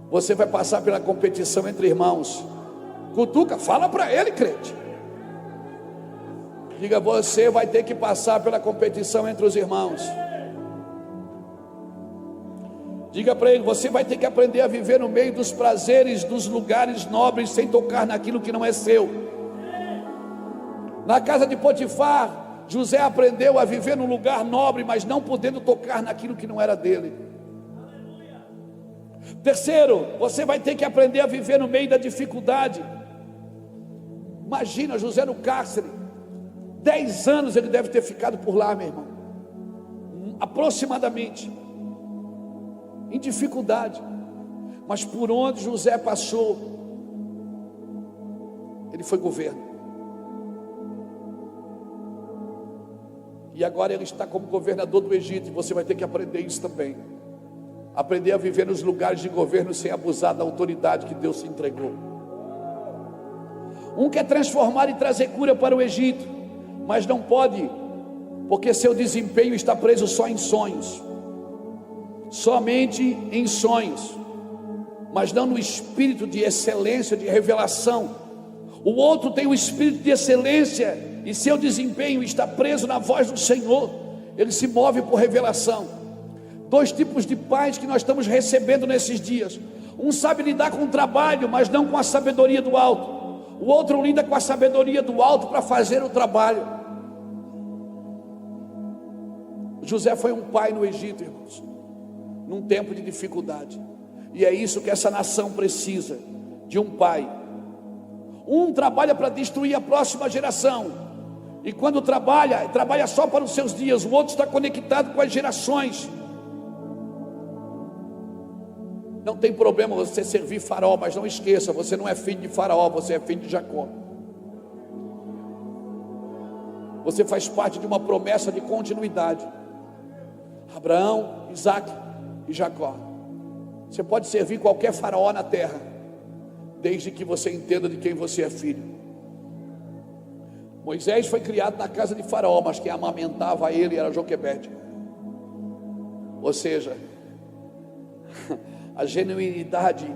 Você vai passar pela competição entre irmãos. Cutuca, fala para ele, crente. Diga: você vai ter que passar pela competição entre os irmãos. Diga para ele: você vai ter que aprender a viver no meio dos prazeres, dos lugares nobres, sem tocar naquilo que não é seu. Na casa de Potifar, José aprendeu a viver num lugar nobre, mas não podendo tocar naquilo que não era dele. Terceiro, você vai ter que aprender a viver no meio da dificuldade. Imagina José no cárcere, 10 anos ele deve ter ficado por lá, meu irmão, aproximadamente, em dificuldade. Mas por onde José passou, ele foi governo. E agora ele está como governador do Egito, e você vai ter que aprender isso também. Aprender a viver nos lugares de governo sem abusar da autoridade que Deus te entregou. Um quer transformar e trazer cura para o Egito, mas não pode, porque seu desempenho está preso só em sonhos. Somente em sonhos, mas não no espírito de excelência, de revelação. O outro tem o espírito de excelência e seu desempenho está preso na voz do Senhor. Ele se move por revelação. 2 tipos de pais que nós estamos recebendo nesses dias. Um sabe lidar com o trabalho, mas não com a sabedoria do alto. O outro lida com a sabedoria do alto para fazer o trabalho. José foi um pai no Egito, irmãos, num tempo de dificuldade. E é isso que essa nação precisa, de um pai. Um trabalha para destruir a próxima geração, e quando trabalha só para os seus dias. O outro está conectado com as gerações. Não tem problema você servir Faraó, mas não esqueça, você não é filho de Faraó, você é filho de Jacó. Você faz parte de uma promessa de continuidade. Abraão, Isaac e Jacó. Você pode servir qualquer faraó na terra, desde que você entenda de quem você é filho. Moisés foi criado na casa de Faraó, mas quem amamentava ele era Joquebede. Ou seja, a genuinidade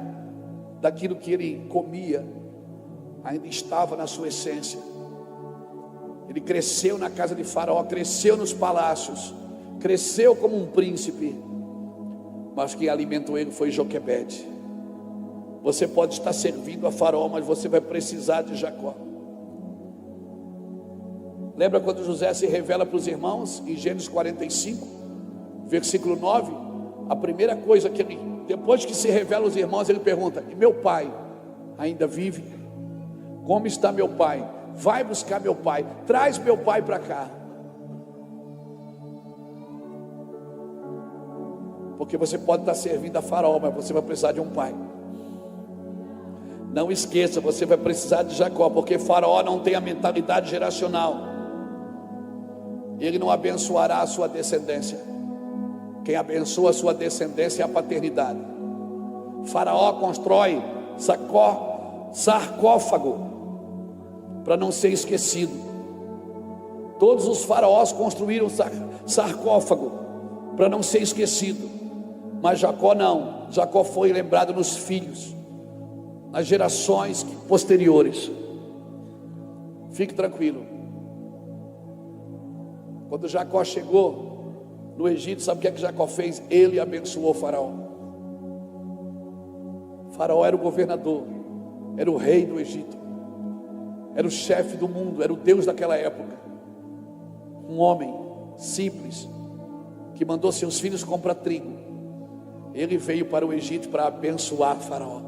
daquilo que ele comia ainda estava na sua essência. Ele cresceu na casa de Faraó, cresceu nos palácios, cresceu como um príncipe, mas quem alimentou ele foi Joquebede. Você pode estar servindo a Faraó, mas você vai precisar de Jacó. Lembra quando José se revela para os irmãos em Gênesis 45, versículo 9? A primeira coisa que ele, depois que se revela aos irmãos, ele pergunta: e meu pai ainda vive? Como está meu pai? Vai buscar meu pai, traz meu pai para cá. Porque você pode estar servindo a Faraó, mas você vai precisar de um pai. Não esqueça, você vai precisar de Jacó, porque Faraó não tem a mentalidade geracional. Ele não abençoará a sua descendência. Quem abençoa a sua descendência é a paternidade. Faraó constrói sarcófago para não ser esquecido. Todos os faraós construíram sarcófago para não ser esquecido, mas Jacó não. Jacó foi lembrado nos filhos, nas gerações posteriores. Fique tranquilo. Quando Jacó chegou no Egito, sabe o que é que Jacó fez? Ele abençoou Faraó. Faraó era o governador, era o rei do Egito, era o chefe do mundo, era o Deus daquela época. Um homem simples, que mandou seus filhos comprar trigo. Ele veio para o Egito para abençoar Faraó.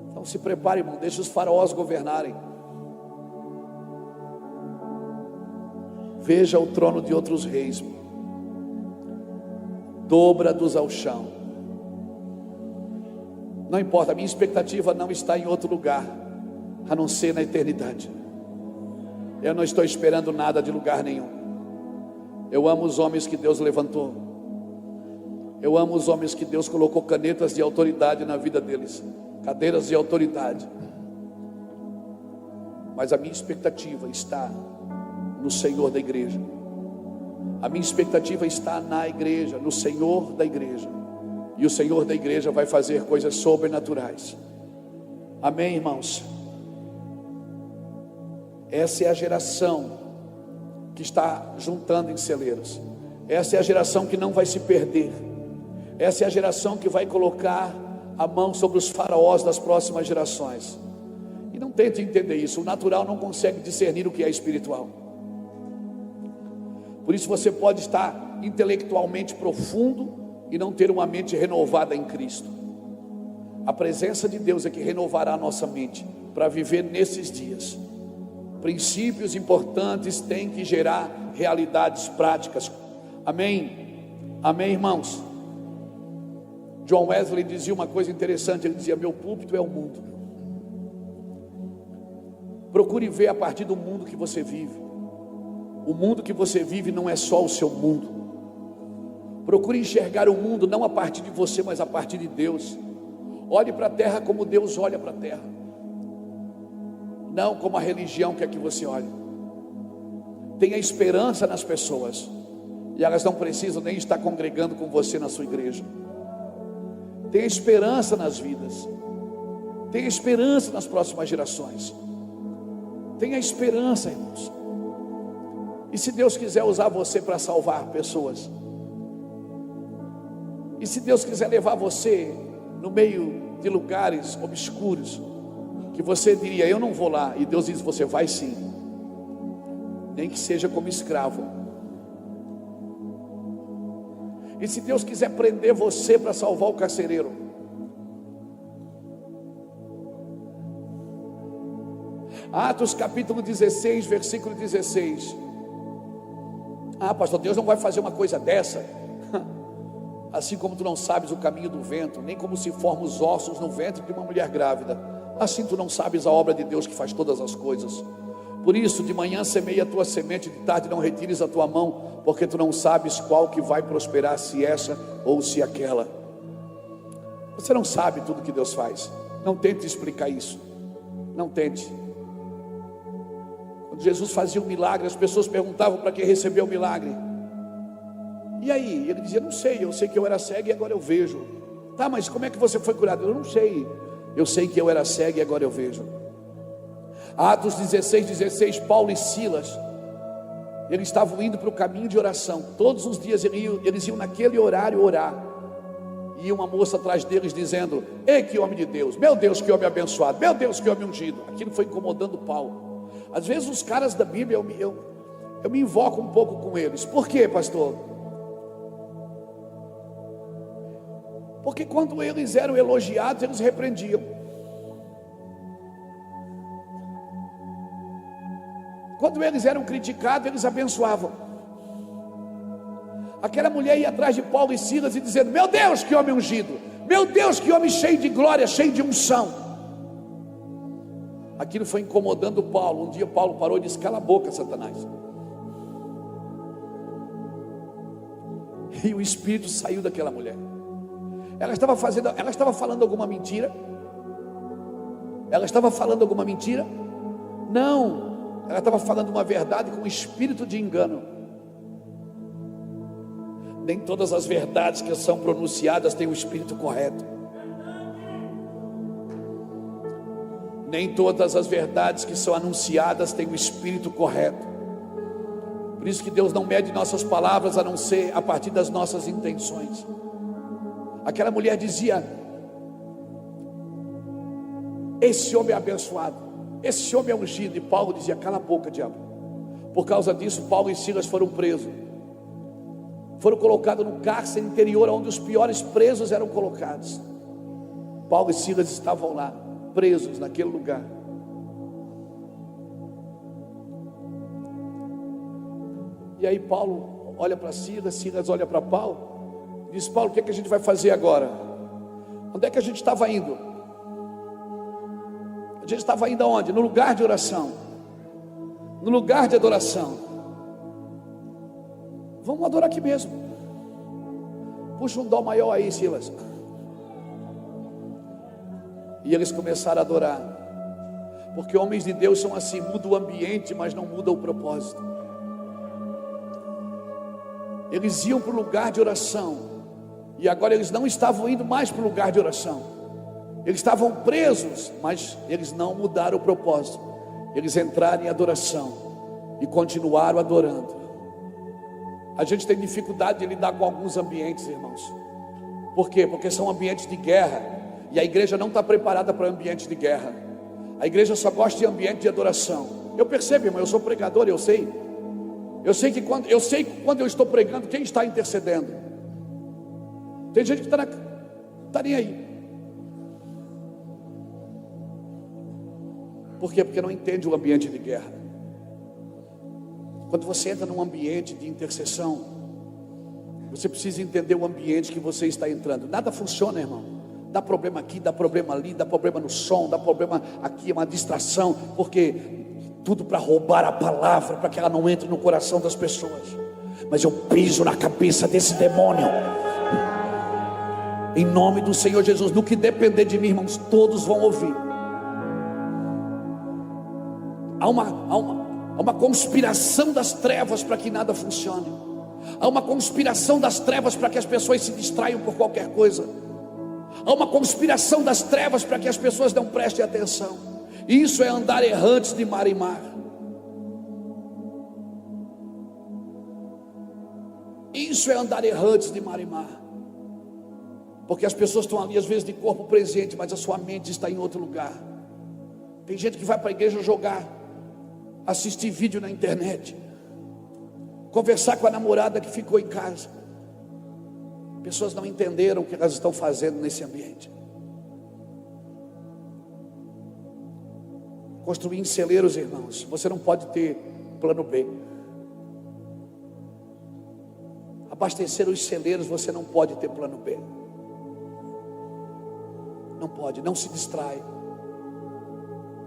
Então se prepare, irmão, deixe os faraós governarem. Veja o trono de outros reis, dobra-dos ao chão. Não importa, a minha expectativa não está em outro lugar a não ser na eternidade. Eu não estou esperando nada de lugar nenhum. Eu amo os homens que Deus levantou. Eu amo os homens que Deus colocou canetas de autoridade na vida deles, cadeiras de autoridade. Mas a minha expectativa está no Senhor da igreja. A minha expectativa está na igreja, no Senhor da igreja. E o Senhor da igreja vai fazer coisas sobrenaturais. Amém, irmãos? Essa é a geração que está juntando em celeiros. Essa é a geração que não vai se perder. Essa é a geração que vai colocar a mão sobre os faraós das próximas gerações. E não tente entender isso. O natural não consegue discernir o que é espiritual. Por isso você pode estar intelectualmente profundo e não ter uma mente renovada em Cristo. A presença de Deus é que renovará a nossa mente para viver nesses dias. Princípios importantes têm que gerar realidades práticas. Amém? Amém, irmãos? John Wesley dizia uma coisa interessante. Ele dizia: meu púlpito é o mundo. Procure ver a partir do mundo que você vive. O mundo que você vive não é só o seu mundo. Procure enxergar o mundo não a partir de você, mas a partir de Deus. Olhe para a terra como Deus olha para a terra, não como a religião quer que você olhe. Tenha esperança nas pessoas, e elas não precisam nem estar congregando com você na sua igreja. Tenha esperança nas vidas. Tenha esperança nas próximas gerações. Tenha esperança, irmãos. E se Deus quiser usar você para salvar pessoas, e se Deus quiser levar você no meio de lugares obscuros, que você diria: eu não vou lá, e Deus diz: você vai sim, nem que seja como escravo. E se Deus quiser prender você para salvar o carcereiro, Atos capítulo 16, versículo 16. Ah, pastor, Deus não vai fazer uma coisa dessa. Assim como tu não sabes o caminho do vento, nem como se formam os ossos no ventre de uma mulher grávida, assim tu não sabes a obra de Deus que faz todas as coisas. Por isso, de manhã semeia a tua semente, de tarde não retires a tua mão, porque tu não sabes qual que vai prosperar, se essa ou se aquela. Você não sabe tudo que Deus faz. Não tente explicar isso. Não tente. Quando Jesus fazia um milagre, as pessoas perguntavam para quem recebeu o milagre. E aí? Ele dizia: não sei, eu sei que eu era cego e agora eu vejo. Tá, mas como é que você foi curado? Eu não sei. Eu sei que eu era cego e agora eu vejo. Atos 16, Paulo e Silas, eles estavam indo para o caminho de oração. Todos os dias eles iam naquele horário orar. E uma moça atrás deles dizendo: ei, que homem de Deus, meu Deus, que homem abençoado, meu Deus, que homem ungido. Aquilo foi incomodando Paulo. Às vezes os caras da Bíblia, eu me invoco um pouco com eles. Por quê, pastor? Porque quando eles eram elogiados, eles repreendiam. Quando eles eram criticados, eles abençoavam. Aquela mulher ia atrás de Paulo e Silas e dizendo: meu Deus, que homem ungido, meu Deus, que homem cheio de glória, cheio de unção. Aquilo foi incomodando Paulo. Um dia Paulo parou e disse: cala a boca, Satanás. E o espírito saiu daquela mulher. Ela estava falando alguma mentira? Ela estava falando alguma mentira? Não. Ela estava falando uma verdade com espírito de engano. Nem todas as verdades que são pronunciadas têm o espírito correto. Nem todas as verdades que são anunciadas têm o espírito correto. Por isso que Deus não mede nossas palavras a não ser a partir das nossas intenções. Aquela mulher dizia: esse homem é abençoado, esse homem é ungido. E Paulo dizia: cala a boca, diabo. Por causa disso, Paulo e Silas foram presos. Foram colocados no cárcere interior, onde os piores presos eram colocados. Paulo e Silas estavam lá, presos naquele lugar. E aí Paulo olha para Silas, Silas olha para Paulo, diz: Paulo, o que é que a gente vai fazer agora? Onde é que a gente estava indo? A gente estava indo aonde? No lugar de oração, no lugar de adoração. Vamos adorar aqui mesmo. Puxa um dó maior aí, Silas. E eles começaram a adorar. Porque homens de Deus são assim: muda o ambiente, mas não muda o propósito. Eles iam para o lugar de oração, e agora eles não estavam indo mais para o lugar de oração. Eles estavam presos, mas eles não mudaram o propósito. Eles entraram em adoração e continuaram adorando. A gente tem dificuldade de lidar com alguns ambientes, irmãos. Por quê? Porque são ambientes de guerra, e a igreja não está preparada para ambientes de guerra. A igreja só gosta de ambiente de adoração. Eu percebo, irmão, eu sou pregador, eu sei que quando eu estou pregando, quem está intercedendo. Tem gente que está nem aí. Por quê? Porque não entende o ambiente de guerra. Quando você entra num ambiente de intercessão, você precisa entender o ambiente que você está entrando. Nada funciona, irmão. Dá problema aqui, dá problema ali, dá problema no som, dá problema aqui, é uma distração. Porque tudo para roubar a palavra, para que ela não entre no coração das pessoas. Mas eu piso na cabeça desse demônio, em nome do Senhor Jesus. No que depender de mim, irmãos, todos vão ouvir. Há uma conspiração das trevas para que nada funcione. Há uma conspiração das trevas para que as pessoas se distraiam por qualquer coisa. Há uma conspiração das trevas para que as pessoas não prestem atenção. Isso é andar errantes de mar em mar. Isso é andar errantes de mar em mar. Porque as pessoas estão ali às vezes de corpo presente, mas a sua mente está em outro lugar. Tem gente que vai para a igreja jogar, assistir vídeo na internet, conversar com a namorada que ficou em casa. Pessoas não entenderam o que elas estão fazendo nesse ambiente. Construir em celeiros, irmãos, você não pode ter plano B. Abastecer os celeiros, você não pode ter plano B. Não pode, não se distrai.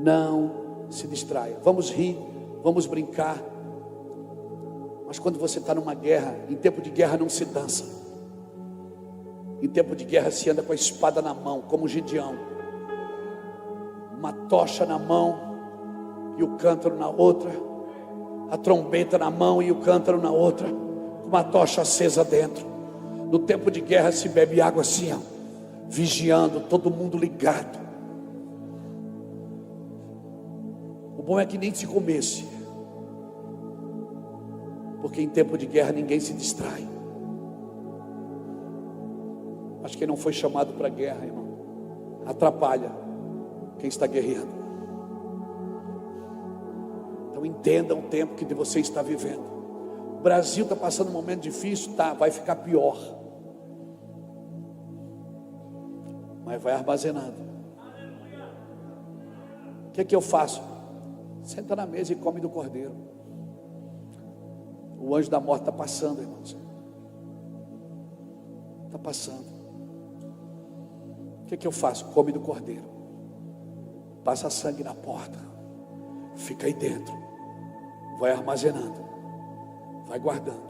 Não se distrai. Vamos rir, vamos brincar. Mas quando você está numa guerra, em tempo de guerra não se dança. Em tempo de guerra se anda com a espada na mão, como Gideão. Uma tocha na mão e o cântaro na outra, a trombeta na mão e o cântaro na outra, com uma tocha acesa dentro. No tempo de guerra se bebe água assim, ó, vigiando, todo mundo ligado. bom é que nem se comece, porque em tempo de guerra ninguém se distrai. Mas quem não foi chamado para a guerra, irmão, atrapalha quem está guerreando. Então entenda o tempo que você está vivendo. O Brasil está passando um momento difícil, tá, vai ficar pior, mas vai armazenando. O que é que eu faço? Senta na mesa e come do cordeiro. O anjo da morte está passando, irmãos. Está passando. O que é que eu faço? Come do cordeiro. Passa sangue na porta. Fica aí dentro. Vai armazenando. Vai guardando.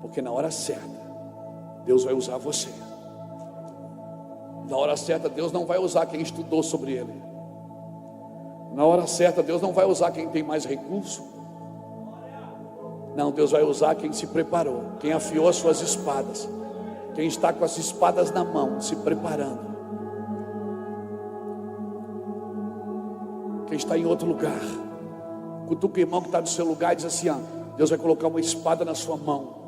Porque na hora certa, Deus vai usar você. Na hora certa, Deus não vai usar quem estudou sobre ele. Na hora certa, Deus não vai usar quem tem mais recurso. Não, Deus vai usar quem se preparou, quem afiou as suas espadas, quem está com as espadas na mão, se preparando, quem está em outro lugar. Cutuca o irmão que está no seu lugar e diz assim: Deus vai colocar uma espada na sua mão.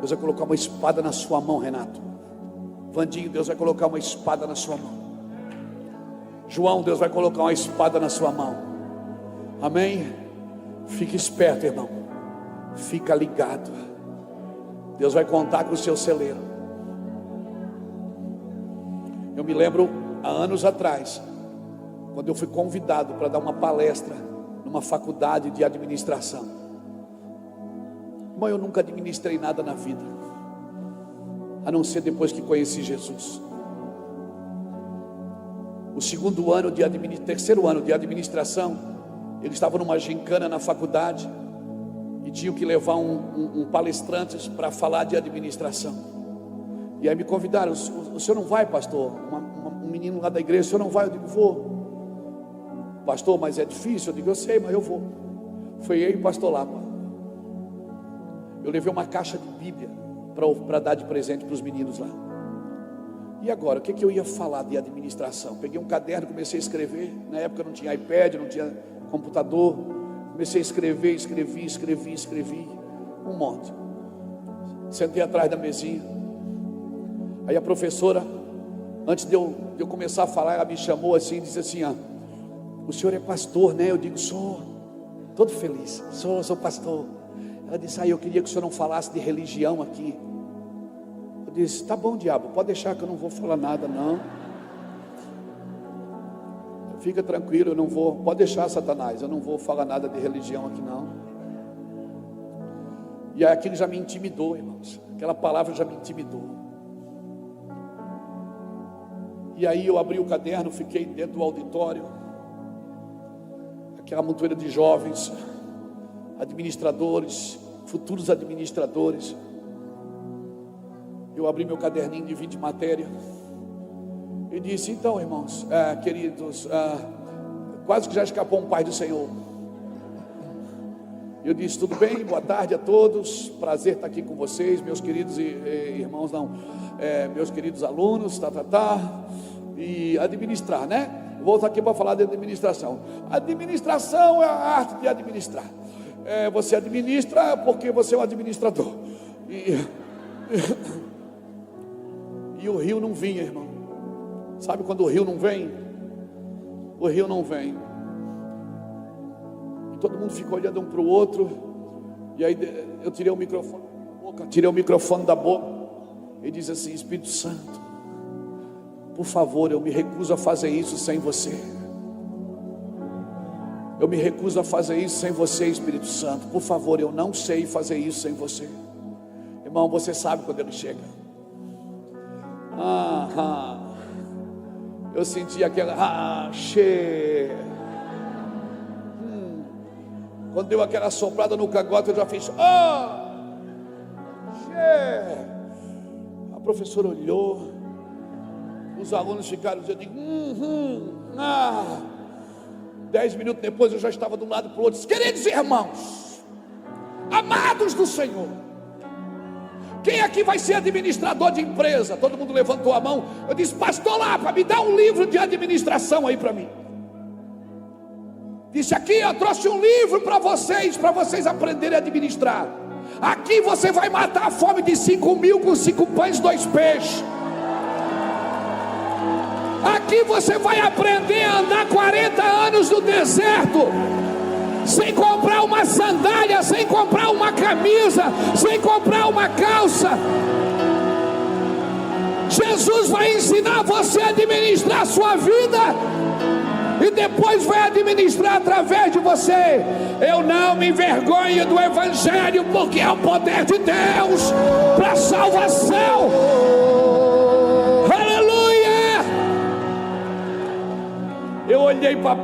Deus vai colocar uma espada na sua mão, Renato. Vandinho, Deus vai colocar uma espada na sua mão. João, Deus vai colocar uma espada na sua mão. Amém? Fique esperto, irmão. Fica ligado. Deus vai contar com o seu celeiro. Eu me lembro, há anos atrás, quando eu fui convidado para dar uma palestra numa faculdade de administração. Irmão, eu nunca administrei nada na vida, a não ser depois que conheci Jesus. O terceiro ano de administração, eles estavam numa gincana na faculdade e tinham que levar um palestrante para falar de administração. E aí me convidaram: o senhor não vai, pastor? Um menino lá da igreja: o senhor não vai? Eu digo: vou. Pastor, mas é difícil. Eu digo: eu sei, mas eu vou. Foi eu e o pastor Lapa. Eu levei uma caixa de Bíblia para dar de presente para os meninos lá. E agora, o que eu ia falar de administração? Peguei um caderno, comecei a escrever. Na época não tinha iPad, não tinha computador. Comecei a escrever, escrevi um monte. Sentei atrás da mesinha. Aí a professora, antes de eu começar a falar, ela me chamou assim e disse assim: o senhor é pastor, né? Eu digo: sou. Todo feliz: sou pastor. Ela disse: eu queria que o senhor não falasse de religião aqui. Eu disse: tá bom, diabo, pode deixar que eu não vou falar nada, não. Fica tranquilo, eu não vou. Pode deixar, Satanás, eu não vou falar nada de religião aqui, não. E aí aquilo já me intimidou, irmãos. Aquela palavra já me intimidou. E aí eu abri o caderno, fiquei dentro do auditório. Aquela montoeira de jovens, administradores, futuros administradores. Eu abri meu caderninho de 20 matérias e disse: então, irmãos, queridos, quase que já escapou um pai do Senhor. Eu disse: tudo bem, boa tarde a todos, prazer estar aqui com vocês, meus queridos irmãos, meus queridos alunos, e administrar, né? Vou estar aqui para falar de administração. Administração é a arte de administrar. Você administra porque você é um administrador. E o rio não vinha, irmão. Sabe quando o rio não vem? O rio não vem. E todo mundo ficou olhando um para o outro. E aí eu tirei o microfone da boca e disse assim: Espírito Santo, por favor, eu me recuso a fazer isso sem você. Eu me recuso a fazer isso sem você, Espírito Santo. Por favor, eu não sei fazer isso sem você. Irmão, você sabe quando ele chega. Eu senti aquela quando deu aquela soprada no cangote, eu já fiz A professora olhou, os alunos ficaram dizendo 10 minutos depois eu já estava de um lado para o outro. Queridos irmãos, Amados do Senhor, quem aqui vai ser administrador de empresa? Todo mundo levantou a mão. Eu disse: pastor Lapa, me dá um livro de administração aí para mim. Disse: aqui eu trouxe um livro para vocês aprenderem a administrar. Aqui você vai matar a fome de 5.000 com 5 pães e 2 peixes. Aqui você vai aprender a andar 40 anos no deserto, sem comprar uma sandália, sem comprar uma camisa, sem comprar uma calça. Jesus vai ensinar você a administrar a sua vida, e depois vai administrar através de você. Eu não me envergonho do Evangelho, porque é o poder de Deus para a salvação. Aleluia! Eu olhei para a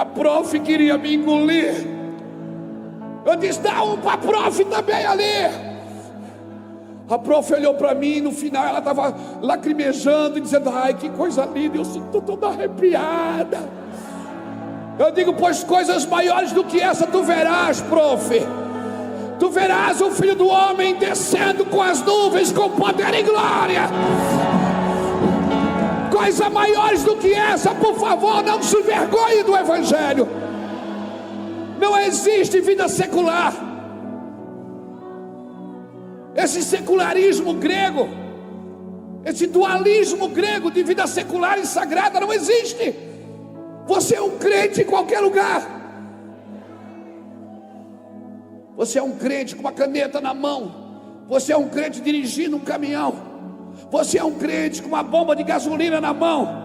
prof queria me engolir. Eu disse: dá um para a prof também ali. A prof olhou para mim e no final ela estava lacrimejando e dizendo: ai, que coisa linda, eu estou toda arrepiada. Eu digo: pois coisas maiores do que essa tu verás, prof. Tu verás o Filho do Homem descendo com as nuvens com poder e glória. Coisas maiores do que essa, por favor, não se envergonhe do Evangelho. Não existe vida secular. Esse secularismo grego, esse dualismo grego de vida secular e sagrada não existe. Você é um crente em qualquer lugar. Você é um crente com uma caneta na mão. Você é um crente dirigindo um caminhão. Você é um crente com uma bomba de gasolina na mão.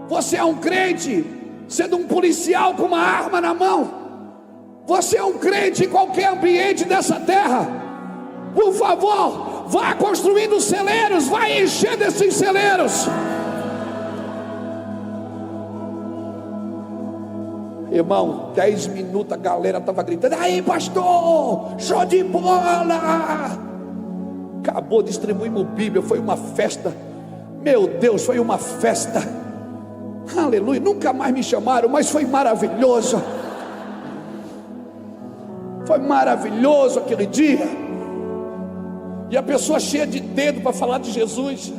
Você é um crente sendo um policial com uma arma na mão. Você é um crente em qualquer ambiente dessa terra. Por favor, vá construindo celeiros, vai encher desses celeiros. Irmão, 10 minutos a galera estava gritando: aí pastor, show de bola. Acabou, distribuímos Bíblia, foi uma festa. Meu Deus, foi uma festa. Aleluia, nunca mais me chamaram, mas foi maravilhoso. Foi maravilhoso aquele dia. E a pessoa cheia de dedo para falar de Jesus.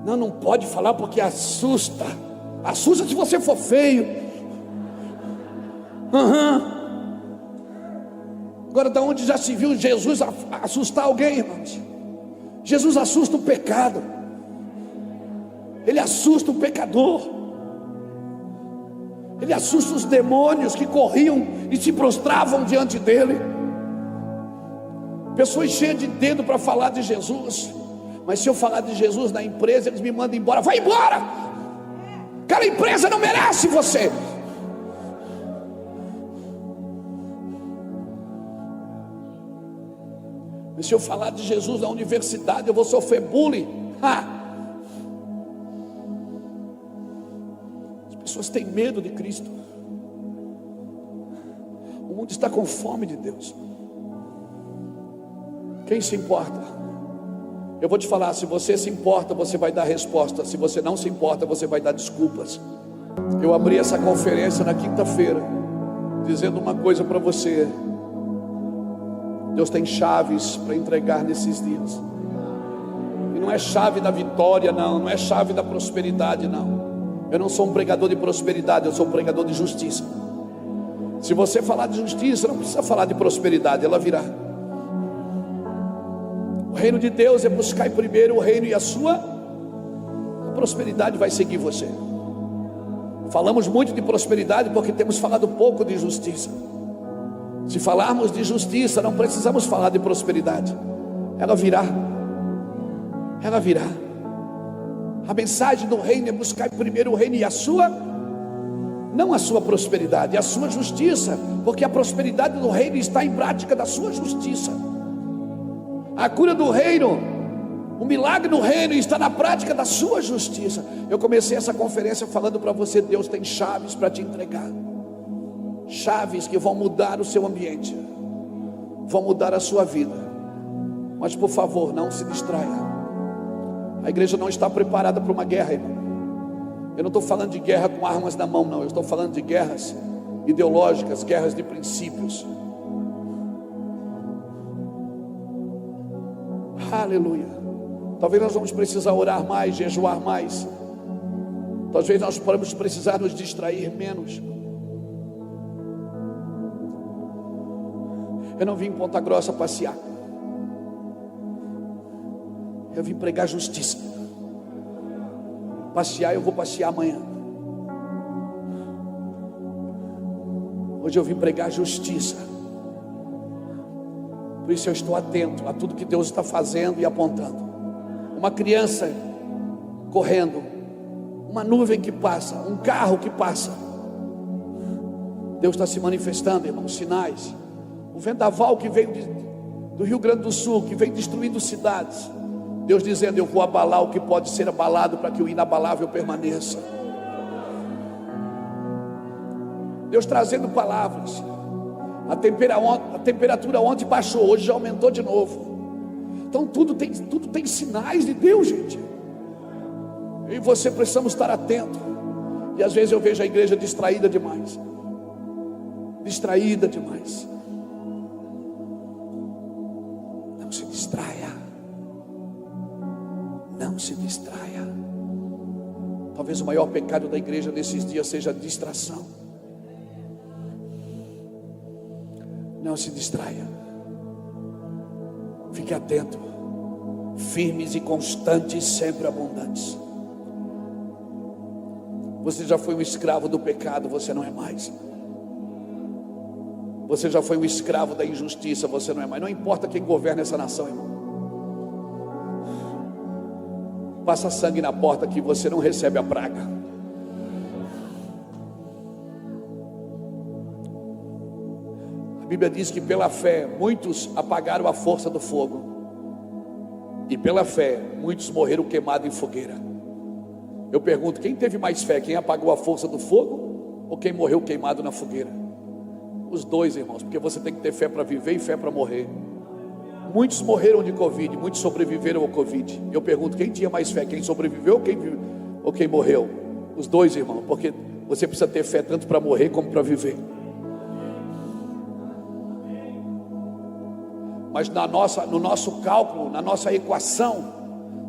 Não pode falar porque assusta. Assusta se você for feio. Agora, da onde já se viu Jesus assustar alguém, irmãos? Jesus assusta o pecado. Ele assusta o pecador. Ele assusta os demônios que corriam e se prostravam diante dele. Pessoas cheias de dedo para falar de Jesus. Mas se eu falar de Jesus na empresa, eles me mandam embora. Vai embora! Aquela empresa não merece você. Mas se eu falar de Jesus na universidade, eu vou sofrer bullying. As pessoas têm medo de Cristo. O mundo está com fome de Deus. Quem se importa? Eu vou te falar: se você se importa, você vai dar resposta. Se você não se importa, você vai dar desculpas. Eu abri essa conferência na quinta-feira dizendo uma coisa para você: Deus tem chaves para entregar nesses dias. E não é chave da vitória, não é chave da prosperidade, não. Eu não sou um pregador de prosperidade, eu sou um pregador de justiça. Se você falar de justiça, não precisa falar de prosperidade, ela virá. O reino de Deus é buscar primeiro o reino e a prosperidade vai seguir você. Falamos muito de prosperidade porque temos falado pouco de justiça. Se falarmos de justiça, não precisamos falar de prosperidade. Ela virá. Ela virá. A mensagem do reino é buscar primeiro o reino e não a sua prosperidade, a sua justiça, porque a prosperidade do reino está em prática da sua justiça. A cura do reino, o milagre do reino está na prática da sua justiça. Eu comecei essa conferência falando para você: Deus tem chaves para te entregar. Chaves que vão mudar o seu ambiente, vão mudar a sua vida. Mas por favor, não se distraia. A igreja não está preparada para uma guerra, irmão. Eu não estou falando de guerra com armas na mão, não. Eu estou falando de guerras ideológicas, guerras de princípios. Aleluia. Talvez nós vamos precisar orar mais, jejuar mais. Talvez nós vamos precisar nos distrair menos. Eu não vim em Ponta Grossa passear. Eu vim pregar justiça. Passear, eu vou passear amanhã. Hoje eu vim pregar justiça. Por isso eu estou atento a tudo que Deus está fazendo e apontando. Uma criança correndo, uma nuvem que passa, um carro que passa. Deus está se manifestando, irmãos, sinais. O vendaval que veio do Rio Grande do Sul, que vem destruindo cidades. Deus dizendo: eu vou abalar o que pode ser abalado, para que o inabalável permaneça. Deus trazendo palavras. A temperatura ontem baixou, hoje já aumentou de novo. Então tudo tem sinais de Deus, gente. E você precisamos estar atento. E às vezes eu vejo a igreja distraída demais. Distraída demais. Não se distraia. Não se distraia. Talvez o maior pecado da igreja nesses dias seja a distração. Não se distraia. Fique atento. Firmes e constantes, sempre abundantes. Você já foi um escravo do pecado, você não é mais. Você já foi um escravo da injustiça, você não é mais. Não importa quem governa essa nação, irmão. Passa sangue na porta que você não recebe a praga. A Bíblia diz que pela fé muitos apagaram a força do fogo, e pela fé muitos morreram queimados em fogueira. Eu pergunto, quem teve mais fé? Quem apagou a força do fogo ou quem morreu queimado na fogueira? Os dois, irmãos, porque você tem que ter fé para viver e fé para morrer. Muitos morreram de Covid, muitos sobreviveram ao Covid. Eu pergunto, quem tinha mais fé? Quem sobreviveu ou quem morreu? Os dois, irmão, porque você precisa ter fé tanto para morrer como para viver. Mas no nosso cálculo, na nossa equação,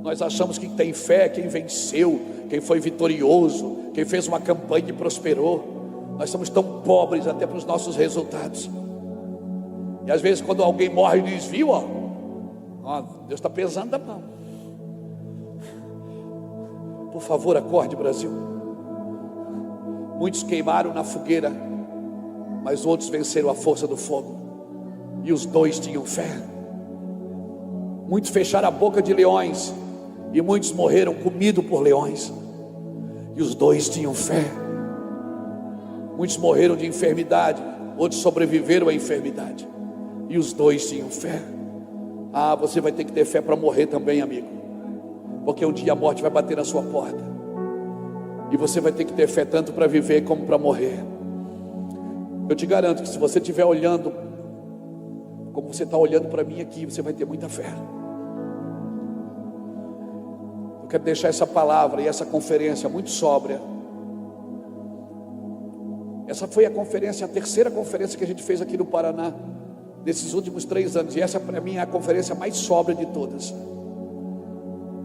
nós achamos que tem fé quem venceu, quem foi vitorioso, quem fez uma campanha e prosperou. Nós somos tão pobres até para os nossos resultados. E às vezes quando alguém morre e diz, viu, ó, Deus está pesando da mão. Por favor, acorde, Brasil. Muitos queimaram na fogueira, mas outros venceram a força do fogo. E os dois tinham fé. Muitos fecharam a boca de leões, e muitos morreram comidos por leões. E os dois tinham fé. Muitos morreram de enfermidade, outros sobreviveram à enfermidade. E os dois tinham fé. Você vai ter que ter fé para morrer também, amigo. Porque um dia a morte vai bater na sua porta. E você vai ter que ter fé tanto para viver como para morrer. Eu te garanto que se você estiver olhando como você está olhando para mim aqui, você vai ter muita fé. Eu quero deixar essa palavra e essa conferência muito sóbria. Essa foi a terceira conferência que a gente fez aqui no Paraná, nesses últimos 3 anos. E essa para mim é a conferência mais sóbria de todas.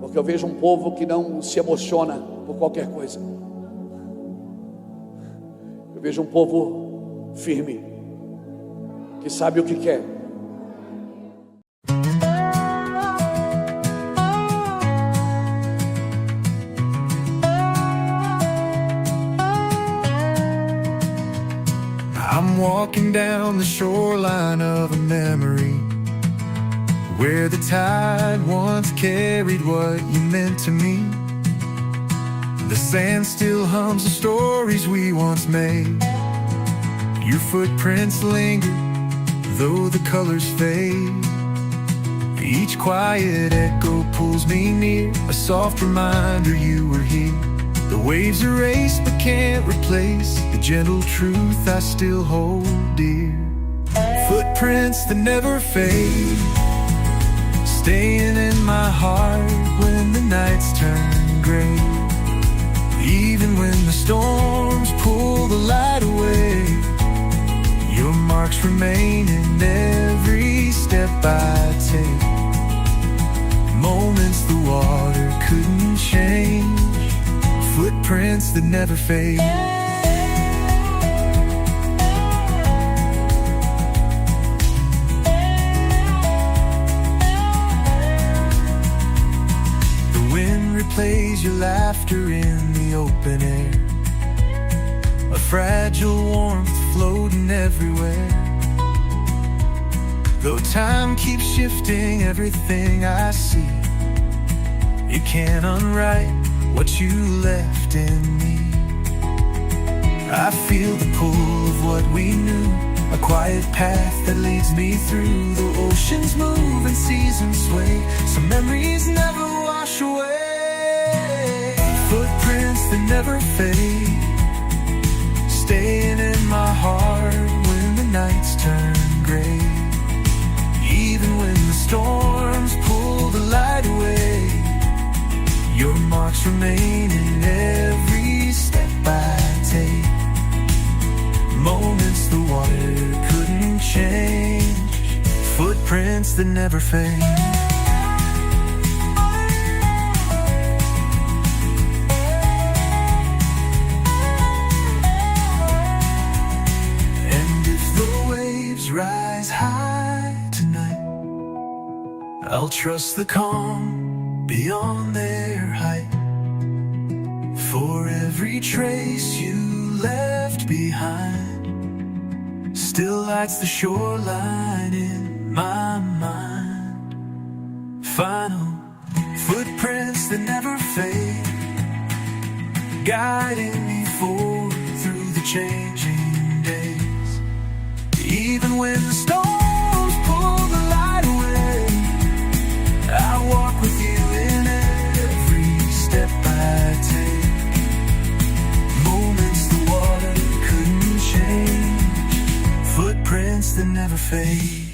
Porque eu vejo um povo que não se emociona por qualquer coisa. Eu vejo um povo firme, que sabe o que quer. I'm walking down the shoreline of a memory, where the tide once carried what you meant to me. The sand still hums the stories we once made. Your footprints linger, though the colors fade. Each quiet echo pulls me near, a soft reminder you were here. The waves erase but can't replace the gentle truth I still hold dear. Footprints that never fade, staying in my heart when the nights turn gray. Even when the storms pull the light away, your marks remain in every step I take. Moments the water couldn't change, footprints that never fade. The wind replays your laughter in the open air, a fragile warmth floating everywhere. Though time keeps shifting everything I see, you can't unwrite what you left in me. I feel the pull of what we knew, a quiet path that leads me through. The oceans move and seasons sway, some memories never wash away. Footprints that never fade, staying in my heart when the nights turn gray. Even when the storms pull the light away, your marks remain in every step I take. Moments the water couldn't change, footprints that never fade. Rise high tonight, I'll trust the calm beyond their height. For every trace you left behind still lights the shoreline in my mind. Final footprints that never fade, guiding me forward through the changing days. Even when the storms pull the light away, I walk with you in every step I take. Moments the water couldn't change, footprints that never fade.